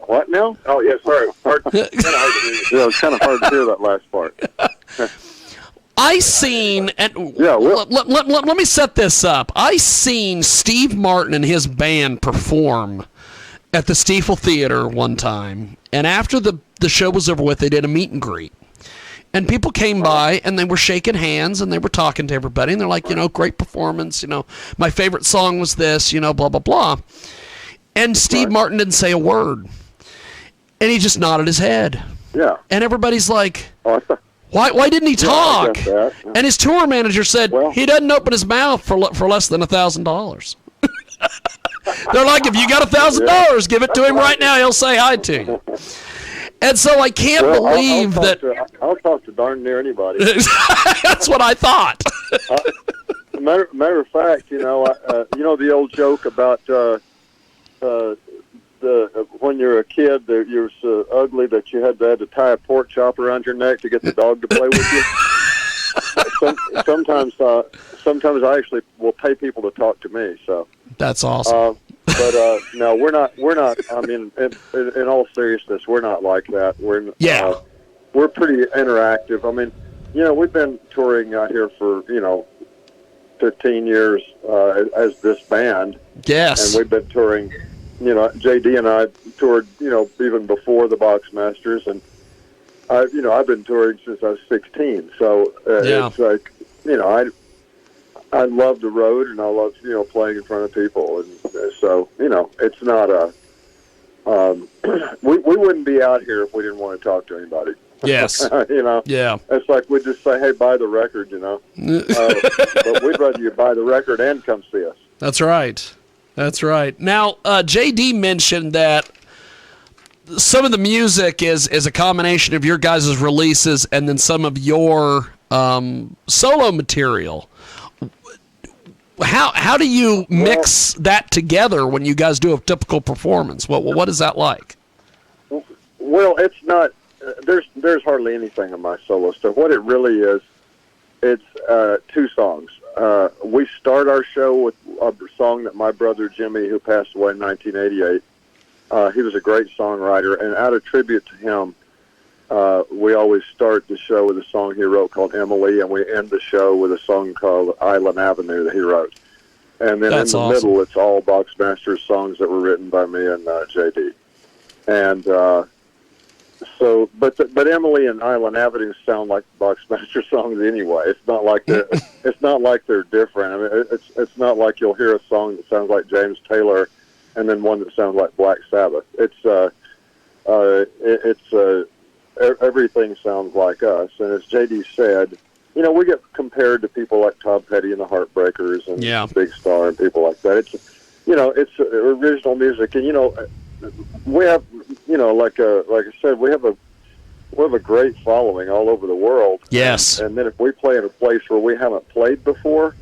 Speaker 2: What now? Oh, yeah, sorry. It's kind of hard to hear that last part.
Speaker 1: I seen, and let me set this up. I seen Steve Martin and his band perform at the Stiefel Theater one time, and after the show was over with, they did a meet and greet. And people came by, and they were shaking hands, and they were talking to everybody, and they're like, great performance, my favorite song was this, blah, blah, blah. And Steve Martin didn't say a word. And he just nodded his head.
Speaker 2: Yeah.
Speaker 1: And everybody's like, why didn't he talk? And his tour manager said, he doesn't open his mouth for less than $1,000. They're like, if you got $1,000, give it to him right now. He'll say hi to you. And so I can't believe
Speaker 2: I'll talk to darn near anybody.
Speaker 1: That's what I thought.
Speaker 2: Matter of fact, the old joke about when you're a kid, you're so ugly that you had to tie a pork chop around your neck to get the dog to play with you. Sometimes I actually will pay people to talk to me. So
Speaker 1: that's awesome.
Speaker 2: But no, we're not. I mean, in all seriousness, we're not like that. We're pretty interactive. I mean, we've been touring out here for 15 years as this band.
Speaker 1: Yes.
Speaker 2: And we've been touring. JD and I toured, even before the Boxmasters, and I've been touring since I was 16. So it's like, I love the road, and I love playing in front of people, and so it's not we wouldn't be out here if we didn't want to talk to anybody.
Speaker 1: Yes. Yeah.
Speaker 2: It's like we just say, hey, buy the record, but we'd rather you buy the record and come see us.
Speaker 1: That's right. That's right. Now, JD mentioned that some of the music is a combination of your guys' releases and then some of your solo material. How do you mix that together when you guys do a typical performance? What is that like?
Speaker 2: Well, it's not. There's hardly anything in my solo stuff. What it really is, it's 2 songs. We start our show with a song that my brother Jimmy, who passed away in 1988, he was a great songwriter, and out of tribute to him, we always start the show with a song he wrote called Emily, and we end the show with a song called Island Avenue that he wrote. And then in the middle, it's all Boxmasters songs that were written by me and JD. And but Emily and Island Avenue sound like Boxmaster songs anyway. It's not like they're different. I mean, it's not like you'll hear a song that sounds like James Taylor and then one that sounds like Black Sabbath. Everything sounds like us. And as JD said, we get compared to people like Tom Petty and the Heartbreakers and Big Star and people like that. It's original music, and we have, like I said, we have a great following all over the world.
Speaker 1: Yes.
Speaker 2: And then if we play in a place where we haven't played before,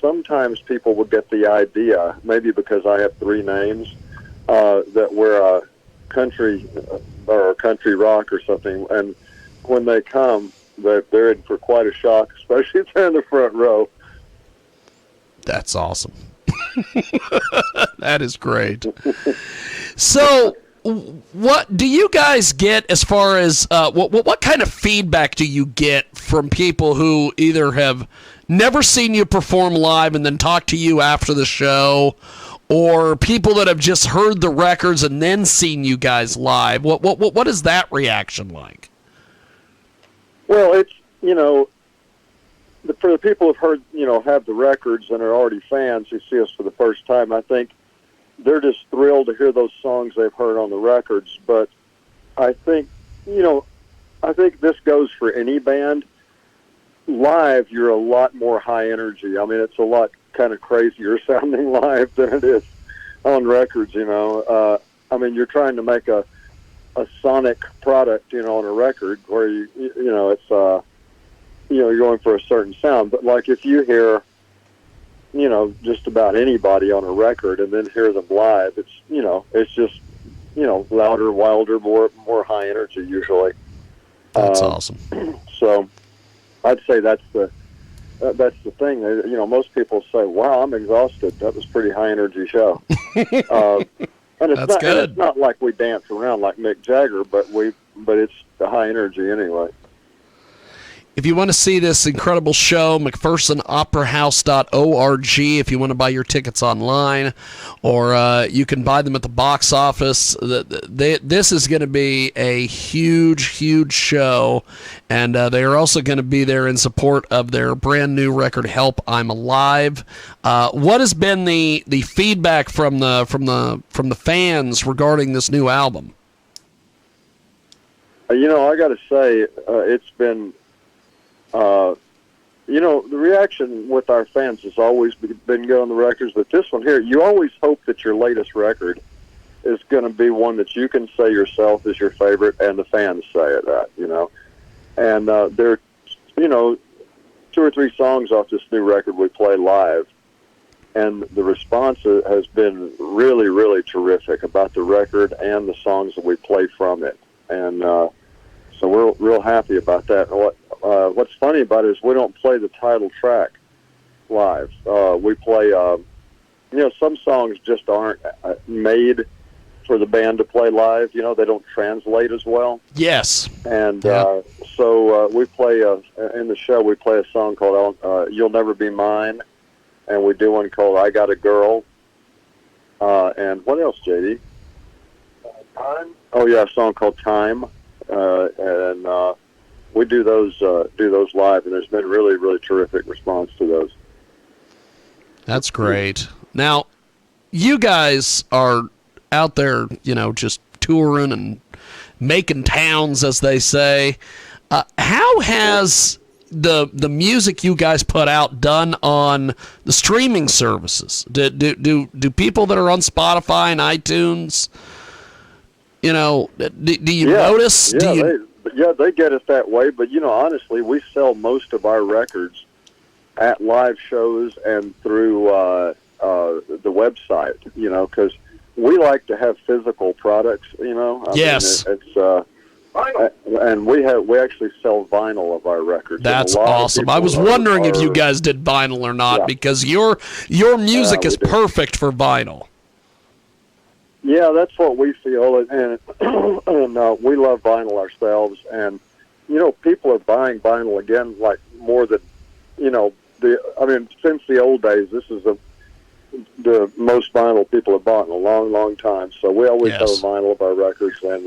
Speaker 2: sometimes people will get the idea, maybe because I have 3 names, that we're a country or country rock or something. And when they come, they're in for quite a shock, especially if they're in the front row.
Speaker 1: That's awesome. That is great. So, what do you guys get as far as what kind of feedback do you get from people who either have never seen you perform live and then talk to you after the show, or people that have just heard the records and then seen you guys live? What is that reaction like?
Speaker 2: Well, it's for the people who've heard have the records and are already fans who see us for the first time, I think they're just thrilled to hear those songs they've heard on the records. But I think, this goes for any band. Live, you're a lot more high energy. I mean, it's a lot kind of crazier sounding live than it is on records, I mean, you're trying to make a sonic product, on a record where it's, you're going for a certain sound. But like if you hear, just about anybody on a record and then hear them live, it's just, louder, wilder, more high energy usually.
Speaker 1: That's awesome.
Speaker 2: So I'd say that's the
Speaker 3: that's the thing. You know, most people say, "Wow, I'm exhausted. That was a pretty high energy show." And it's not like we dance around like Mick Jagger, but it's the high energy anyway.
Speaker 1: If you want to see this incredible show, McPhersonOperaHouse.org if you want to buy your tickets online, or you can buy them at the box office. This is going to be a huge, huge show, and they are also going to be there in support of their brand new record, "Help I'm Alive." What has been the feedback from the fans regarding this new album?
Speaker 3: You know, I got to say, it's been. You know, the reaction with our fans has always been good on the records, but this one here, you always hope that your latest record is going to be one that you can say yourself is your favorite, and the fans say it, you know. And there, you know, 2 or 3 songs off this new record we play live, and the response has been really, really terrific about the record and the songs that we play from it. And so we're real happy about that. And what's funny about it is we don't play the title track live. We play, you know, some songs just aren't made for the band to play live. You know, they don't translate as well.
Speaker 1: Yes.
Speaker 3: And so we play, in the show, we play a song called You'll Never Be Mine, and we do one called I Got a Girl. And what else, JD? Time? Oh, yeah, a song called Time. And we do those live, and there's been really, really terrific response to those.
Speaker 1: That's great. Now, you guys are out there, you know, just touring and making towns, as they say. How has the music you guys put out done on the streaming services? Do people that are on Spotify and iTunes, you know, do you notice?
Speaker 3: They get it that way, but, you know, honestly, we sell most of our records at live shows and through the website, you know, because we like to have physical products, you know. I mean, it's and we actually sell vinyl of our records.
Speaker 1: That's awesome. I was wondering if you guys did vinyl or not, because your music is perfect for vinyl.
Speaker 3: Yeah, that's what we feel, and we love vinyl ourselves. And you know, people are buying vinyl again, like more than since the old days. This is the most vinyl people have bought in a long, long time. So we always have a vinyl of our records, and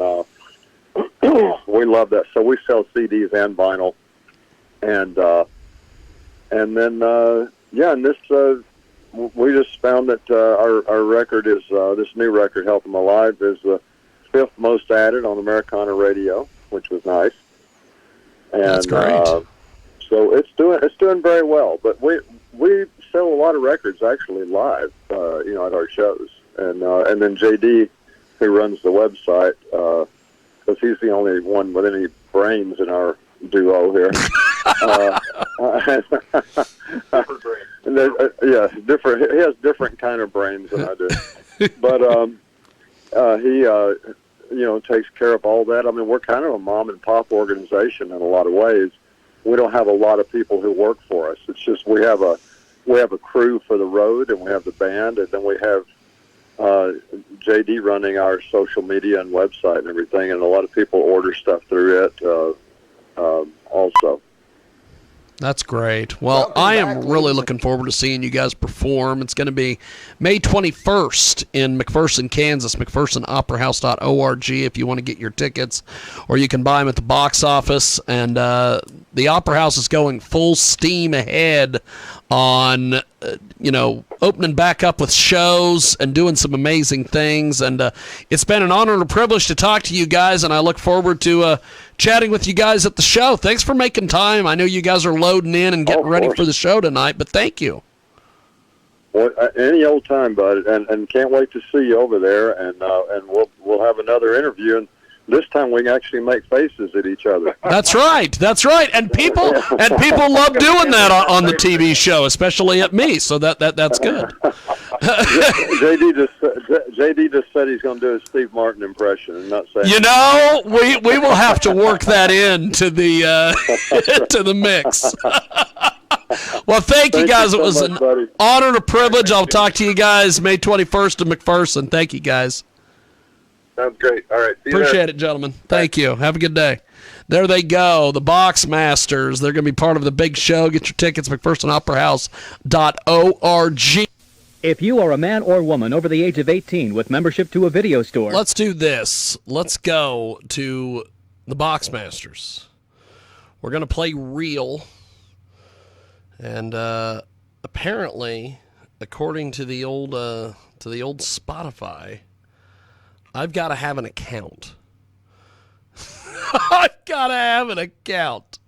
Speaker 3: we love that. So we sell CDs and vinyl, and then and this. We just found that our record is, this new record, Help 'Em Alive, is the 5th most added on Americana radio, which was nice. And,
Speaker 1: that's great.
Speaker 3: So it's doing very well. But we sell a lot of records actually live, you know, at our shows. And then JD, who runs the website, because he's the only one with any brains in our duo here. Different. He has different kind of brains than I do, but he, you know, takes care of all that. I mean, we're kind of a mom and pop organization in a lot of ways. We don't have a lot of people who work for us. It's just we have a crew for the road, and we have the band, and then we have JD running our social media and website and everything, and a lot of people order stuff through it also.
Speaker 1: That's great. Well, I am really looking forward to seeing you guys perform. It's going to be May 21st in McPherson, Kansas, McPhersonOperaHouse.org if you want to get your tickets, or you can buy them at the box office. And the Opera House is going full steam ahead on, opening back up with shows and doing some amazing things. And it's been an honor and a privilege to talk to you guys, and I look forward to chatting with you guys at the show. Thanks for making time. I know you guys are loading in and getting ready for the show tonight, but thank you.
Speaker 3: Well, any old time, bud, and can't wait to see you over there, and we'll have another interview, and this time we can actually make faces at each other.
Speaker 1: That's right, and people love doing that on the TV show, especially at me. So that's good.
Speaker 3: JD just said he's going to do a Steve Martin impression, and not saying.
Speaker 1: We will have to work that in to the to the mix. Well, thank you
Speaker 3: Thank
Speaker 1: guys.
Speaker 3: you
Speaker 1: It
Speaker 3: so
Speaker 1: was
Speaker 3: much,
Speaker 1: an
Speaker 3: buddy.
Speaker 1: honor and a privilege. I'll talk to you guys May 21st in McPherson. Thank you, guys.
Speaker 2: Sounds great. All right. See you
Speaker 1: Appreciate
Speaker 2: there.
Speaker 1: it, gentlemen. Thank you. Have a good day. There they go, the Box Masters. They're going to be part of the big show. Get your tickets, McPhersonOperaHouse.org.
Speaker 4: If you are a man or woman over the age of 18 with membership to a video store...
Speaker 1: Let's do this. Let's go to the Box Masters. We're going to play Reel. And apparently, according to the old Spotify, I've got to have an account. I've got to have an account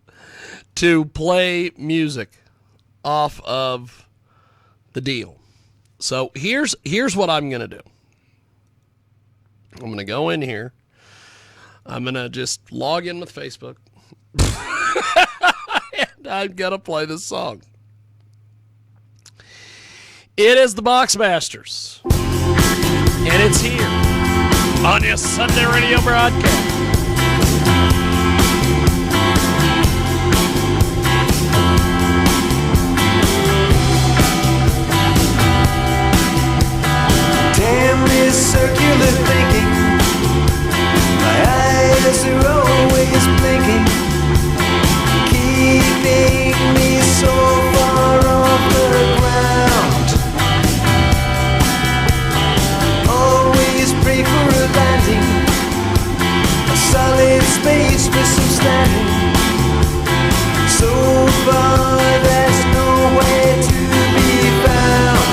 Speaker 1: to play music off of the deal. So here's what I'm going to do. I'm going to go in here. I'm going to just log in with Facebook. And I'm going to play this song. It is the Box Masters. And it's here on your Sunday radio broadcast.
Speaker 14: Damn this circular thinking. My eyes are always blinking, keeping me so far off the ground. Always pray for a landing, a solid space for some standing. So far there's nowhere to be found.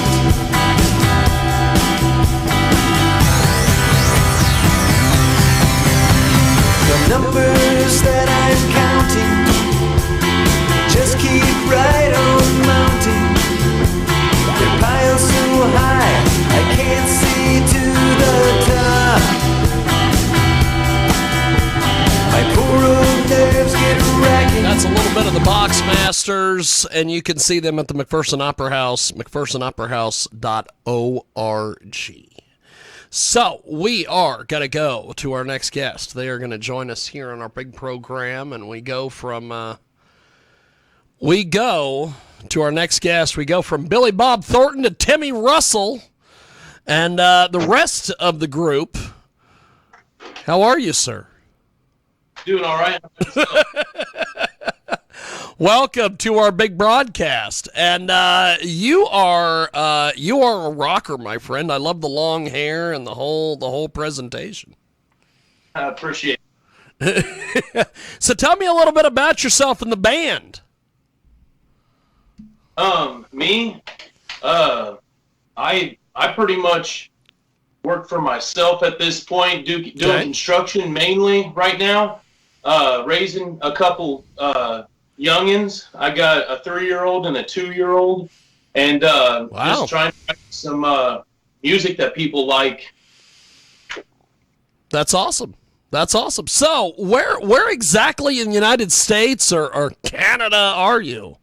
Speaker 14: The numbers that I'm counting just keep right on mounting. They're piled so high I can't see to the top. My poor old nerves get racking.
Speaker 1: That's a little bit of the Box Masters, and you can see them at the McPherson Opera House, McPhersonOperaHouse.org. So we are going to go to our next guest. They are going to join us here on our big program, and we go to our next guest. We go from Billy Bob Thornton to Timmy Russell and the rest of the group. How are you, sir?
Speaker 11: Doing all right.
Speaker 1: Welcome to our big broadcast, and you are a rocker, my friend. I love the long hair and the whole presentation.
Speaker 11: I appreciate it.
Speaker 1: So tell me a little bit about yourself and the band.
Speaker 11: Me, I pretty much work for myself at this point, doing construction mainly right now, raising a couple youngins. I got a 3-year-old and a 2-year-old, and just trying to write some music that people like.
Speaker 1: That's awesome. That's awesome. So where exactly in the United States or Canada are you?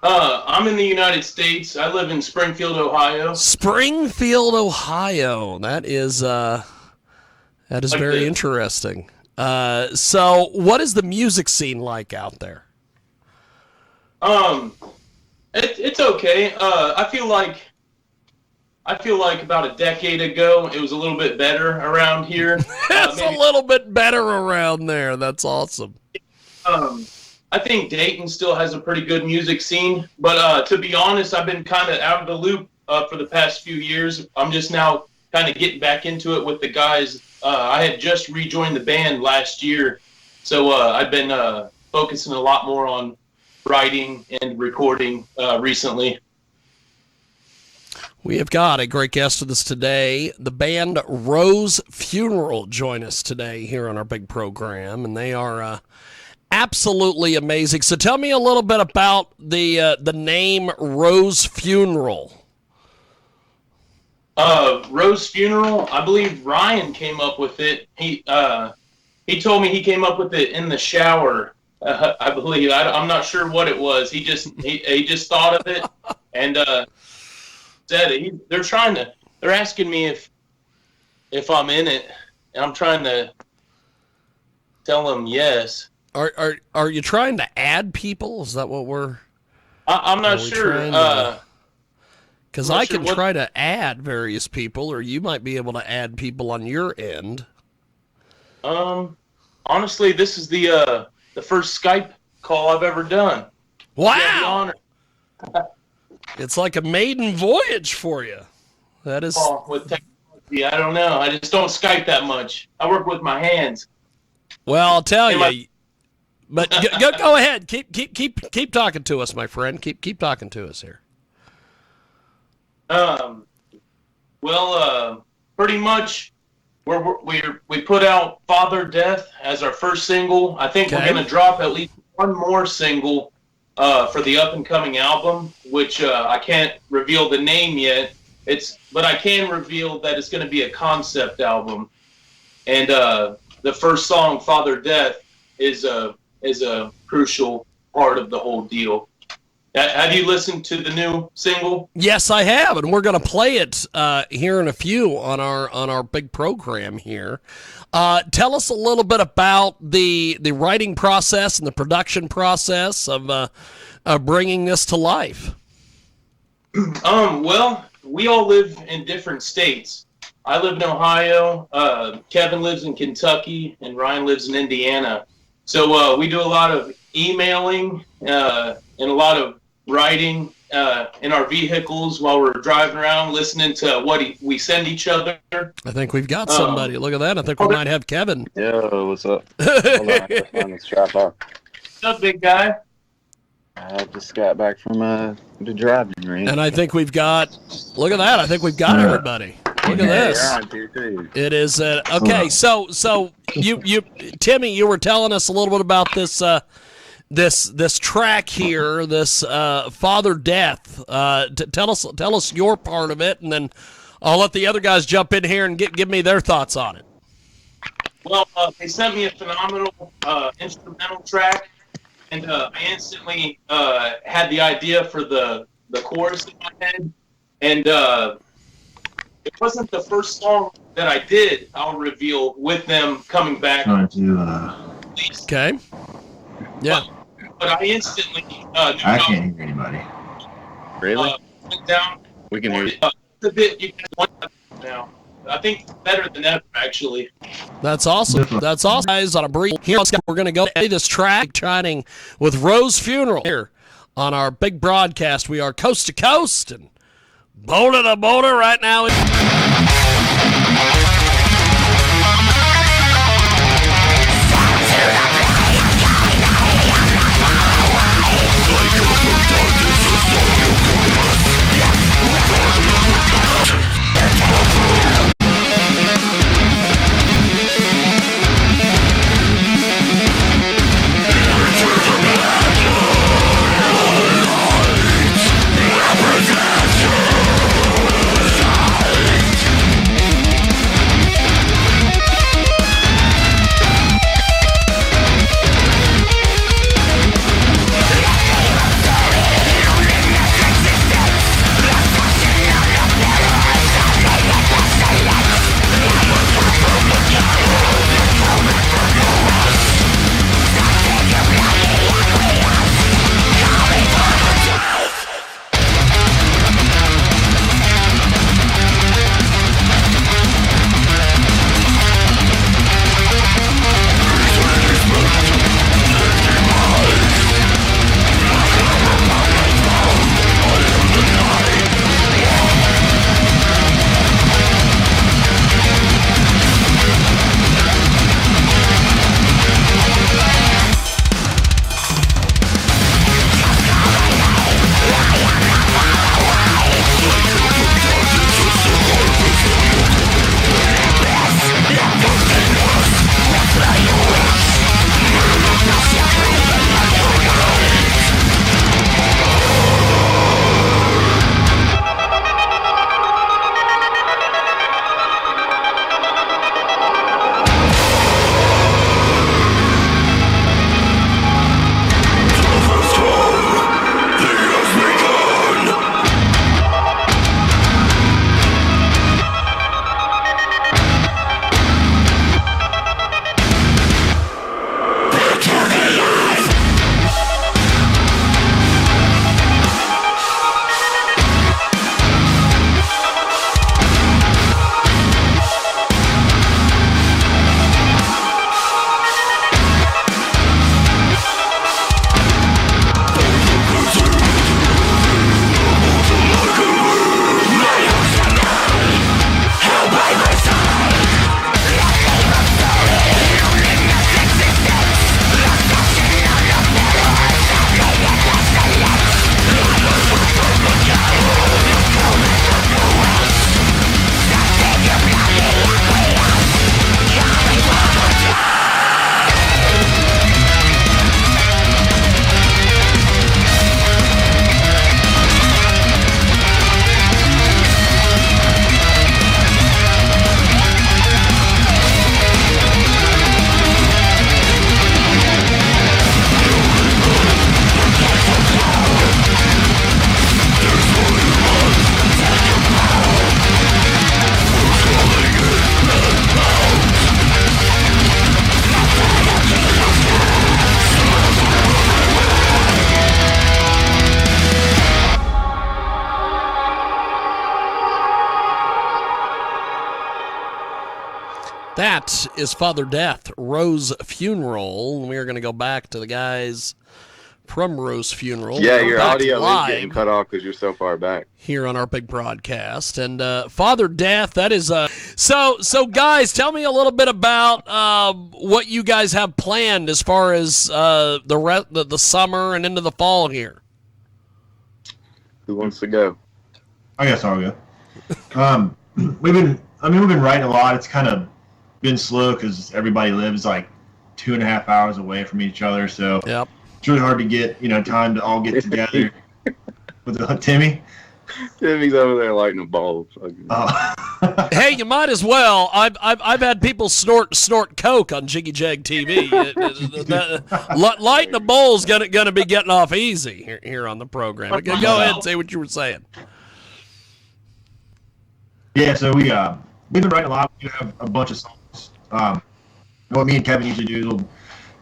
Speaker 11: I'm in the United States. I live in Springfield, Ohio.
Speaker 1: Springfield, Ohio. That is like very interesting. So what is the music scene like out there?
Speaker 11: It's okay. I feel like about a decade ago it was a little bit better around here.
Speaker 1: It's a little bit better around there. That's awesome.
Speaker 11: I think Dayton still has a pretty good music scene, but to be honest, I've been kind of out of the loop for the past few years. I'm just now kind of getting back into it with the guys. I had just rejoined the band last year, so I've been focusing a lot more on writing and recording recently.
Speaker 1: We have got a great guest with us today. The band Rose Funeral join us today here on our big program, and they are absolutely amazing. So tell me a little bit about the name Rose Funeral.
Speaker 11: Rose Funeral, I believe Ryan came up with it. He told me he came up with it in the shower. I believe. I'm not sure what it was. He just thought of it and said it. They're asking me if I'm in it, and I'm trying to tell them yes.
Speaker 1: Are you trying to add people? Is that what we're?
Speaker 11: I'm not sure.
Speaker 1: Because I can try to add various people, or you might be able to add people on your end.
Speaker 11: Honestly, this is the first Skype call I've ever done.
Speaker 1: Wow! It's like a maiden voyage for you. That is.
Speaker 11: With technology, I don't know. I just don't Skype that much. I work with my hands.
Speaker 1: Well, I'll tell you. But go ahead. Keep talking to us, my friend. Keep talking to us here.
Speaker 11: Pretty much, we put out "Father Death" as our first single. I think we're going to drop at least one more single for the up and coming album, which I can't reveal the name yet. But I can reveal that it's going to be a concept album, and the first song, "Father Death," is a crucial part of the whole deal. Have you listened to the new single?
Speaker 1: Yes, I have, and we're going to play it here in a few on our big program here. Tell us a little bit about the writing process and the production process of bringing this to life.
Speaker 11: Well, we all live in different states. I live in Ohio. Kevin lives in Kentucky, and Ryan lives in Indiana. So we do a lot of emailing and a lot of writing in our vehicles while we're driving around, listening to what we send each other.
Speaker 1: I think we've got somebody. Look at that. I think we might have Kevin.
Speaker 10: Yo, what's up? Hold on, I gotta find the strap off.
Speaker 11: What's up, big guy?
Speaker 10: I just got back from the driving range.
Speaker 1: And I think we've got, look at that. I think we've got everybody. Look at this. It is okay. So you Timmy, you were telling us a little bit about this this track here, this Father Death. Tell us your part of it, and then I'll let the other guys jump in here and give me their thoughts on it.
Speaker 11: Well, they sent me a phenomenal instrumental track, and I instantly had the idea for the chorus in my head, and it wasn't the first song that I did, I'll reveal, with them coming back.
Speaker 1: Okay. Yeah.
Speaker 11: But I instantly
Speaker 12: I can't hear anybody.
Speaker 10: Really?
Speaker 11: Went down.
Speaker 10: We can hear you.
Speaker 11: The bit you guys want now. I think it's better than ever, actually.
Speaker 1: That's awesome. That's awesome. Guys, on a brief here, we're going to go play this track, chatting with Rose Funeral here on our big broadcast. We are coast to coast and boulder to boulder right now. That is Father Death, Rose Funeral. And we are going to go back to the guys from Rose Funeral.
Speaker 7: Yeah,
Speaker 1: We're
Speaker 7: your
Speaker 1: back
Speaker 7: audio
Speaker 1: live
Speaker 7: is getting cut off because you're so far back.
Speaker 1: here on our big broadcast. And Father Death, that is so guys, tell me a little bit about what you guys have planned as far as the summer and into the fall here.
Speaker 7: Who wants to go?
Speaker 13: I guess I'll go. We've been writing a lot. It's kind of been slow because everybody lives like 2.5 hours away from each other, so
Speaker 1: yep.
Speaker 13: It's really hard to get time to all get together. With Timmy.
Speaker 7: Timmy's over there lighting a bulb.
Speaker 1: Hey, you might as well. I've had people snort coke on Jiggy Jag TV. Lighting a bowl's gonna be getting off easy here on the program. Go ahead and say what you were saying.
Speaker 13: Yeah, so we've been writing a lot. We have a bunch of songs. What me and Kevin usually do, we'll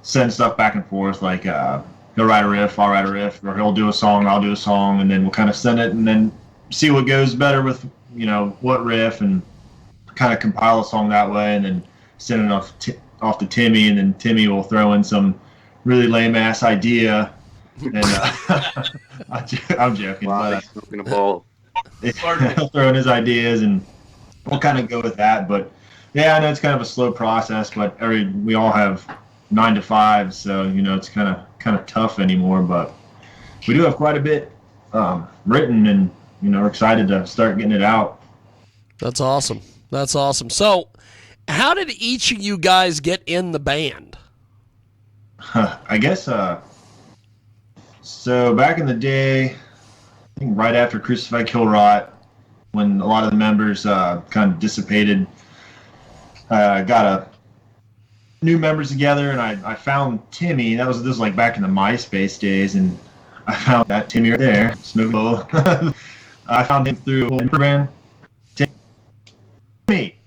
Speaker 13: send stuff back and forth. Like he'll write a riff, I'll write a riff, or he'll do a song, I'll do a song, and then we'll kind of send it and then see what goes better with what riff, and kind of compile a song that way, and then send it off to Timmy, and then Timmy will throw in some really lame ass idea. And I'm joking.
Speaker 7: Wow, he's smoking a ball.
Speaker 13: He'll throw in his ideas, and we'll kind of go with that. But yeah, I know it's kind of a slow process, but we all have 9 to 5, so it's kind of tough anymore. But we do have quite a bit written, and we're excited to start getting it out.
Speaker 1: That's awesome. So, how did each of you guys get in the band?
Speaker 13: I guess so. Back in the day, I think right after Crucified Kill Rot, when a lot of the members kind of dissipated, got new members together, and I found Timmy. This was like back in the MySpace days, and I found that Timmy right there, smoking. I found him through Instagram. Timmy.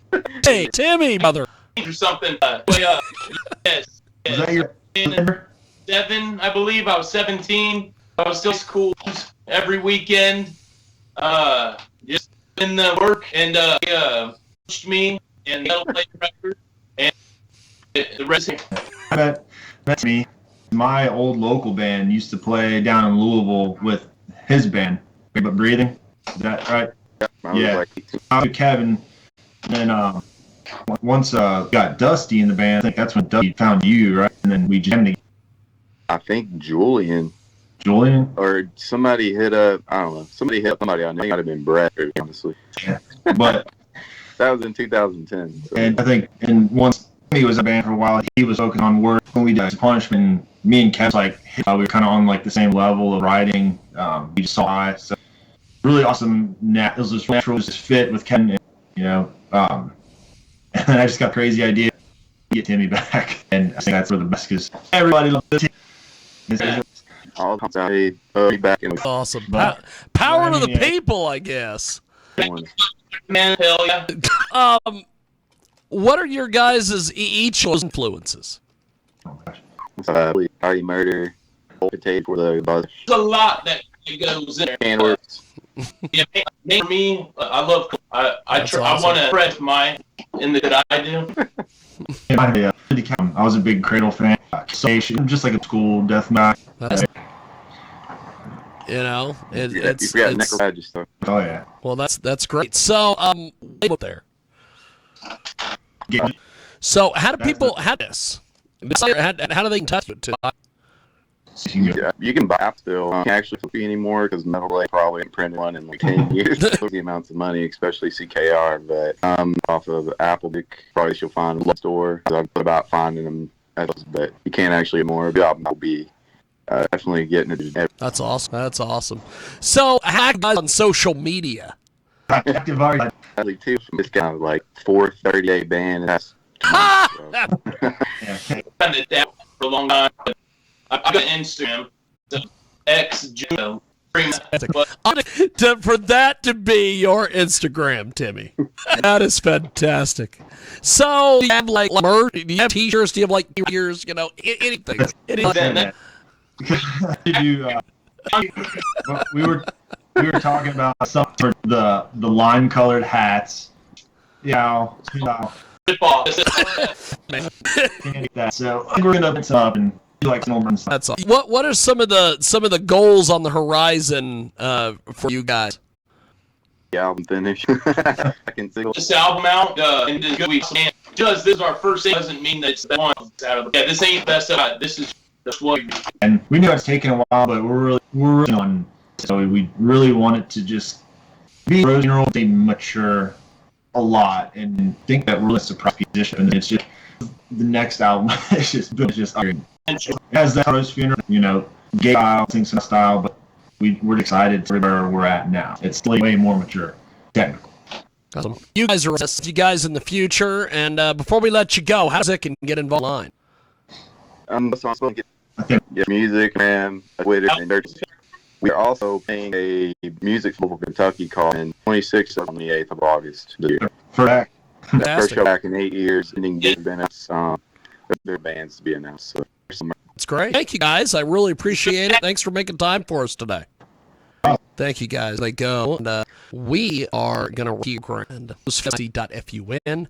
Speaker 1: Hey, Timmy, mother.
Speaker 11: Or something. Yes.
Speaker 13: Was that your number?
Speaker 11: 7, I believe. I was 17. I was still in school every weekend. Just in the work, and he pushed me and the play record, and the rest.
Speaker 13: That's me. My old local band used to play down in Louisville with his band, But Breathing. Is that right? Yeah. I was with Kevin. And then once got Dusty in the band, I think that's when Dusty found you, right? And then we jammed together.
Speaker 7: I think Julian, or somebody hit up. I don't know. Somebody hit somebody. I think it might have been Brett, honestly.
Speaker 13: Yeah. But
Speaker 7: that was in 2010. So.
Speaker 13: And I think, once he was in the band for a while, he was focused on work. When we did Punishment, me and Kevin, we were kind of on the same level of writing. We just saw eye. So really awesome. It was just natural, just fit with Kevin. And then I just got a crazy idea to get Timmy back, and I think that's for the best because everybody loves Timmy.
Speaker 7: All comes out, back in.
Speaker 1: Awesome. Power to the people, I guess.
Speaker 11: Man, hell yeah.
Speaker 1: What are your guys' each influences?
Speaker 7: Party Murder, Potato for the buzz.
Speaker 11: There's a lot that goes in there. Yeah, for me, I love. I want to express mine in the that I do.
Speaker 13: I was a big Cradle fan. Just like a school death match.
Speaker 1: It's
Speaker 7: Necroregister.
Speaker 13: Oh yeah.
Speaker 1: Well, that's great. So up there. So how do people have this? How do they touch it?
Speaker 7: Yeah, you can buy it still. Can't actually copy anymore because Metal Blade probably ain't printed one in 10 years. The amounts of money, especially CKR. But off of Apple, probably you'll find a store. I thought about finding them, but you can't actually more. Will be definitely getting it.
Speaker 1: That's awesome. So how do you guys on social media?
Speaker 7: Active too. It's kind of like 430-day band. And that's
Speaker 11: kind of down for a long time. I've got Instagram, so Juno.
Speaker 1: For that to be your Instagram, Timmy, that is fantastic. So, do you have merch? Do you have T-shirts? Do you have ears? Anything?
Speaker 13: We were talking about something for the lime-colored hats.
Speaker 11: rip off.
Speaker 13: So I think we're gonna open some up and do like normal stuff.
Speaker 1: That's all. What are some of the goals on the horizon for you guys?
Speaker 7: The album finish. I can see
Speaker 11: This album out in the good weeks. And just this is our first thing doesn't mean that it's the one out of this ain't best of this is just what.
Speaker 13: And we know it's taken a while, but we're really on. So we really want it to just be road they mature a lot and think that we're really surprised musician. And it's just the next album is just it has that Rose Funeral, gay style, sing some style, but we're excited for where we're at now. It's way more mature, technical.
Speaker 1: Awesome. You guys are you guys in the future, and before we let you go, how's it can get involved online?
Speaker 7: So I'm supposed to get music, man, Twitter, and we are also playing a music festival for Kentucky called in 26th and 28th of August.
Speaker 13: Correct.
Speaker 7: First show back in 8 years. Ending been announced. There are bands to be announced. So
Speaker 1: that's great. Thank you guys. I really appreciate it. Thanks for making time for us today. Thank you guys. They go. And, we are going to keep and .fun.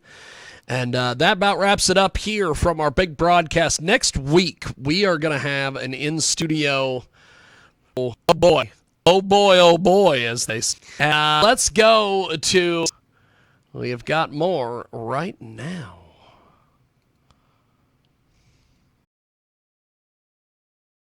Speaker 1: And that about wraps it up here from our big broadcast. Next week, we are going to have an in-studio, oh boy, as they say. Let's go to, we have got more right now.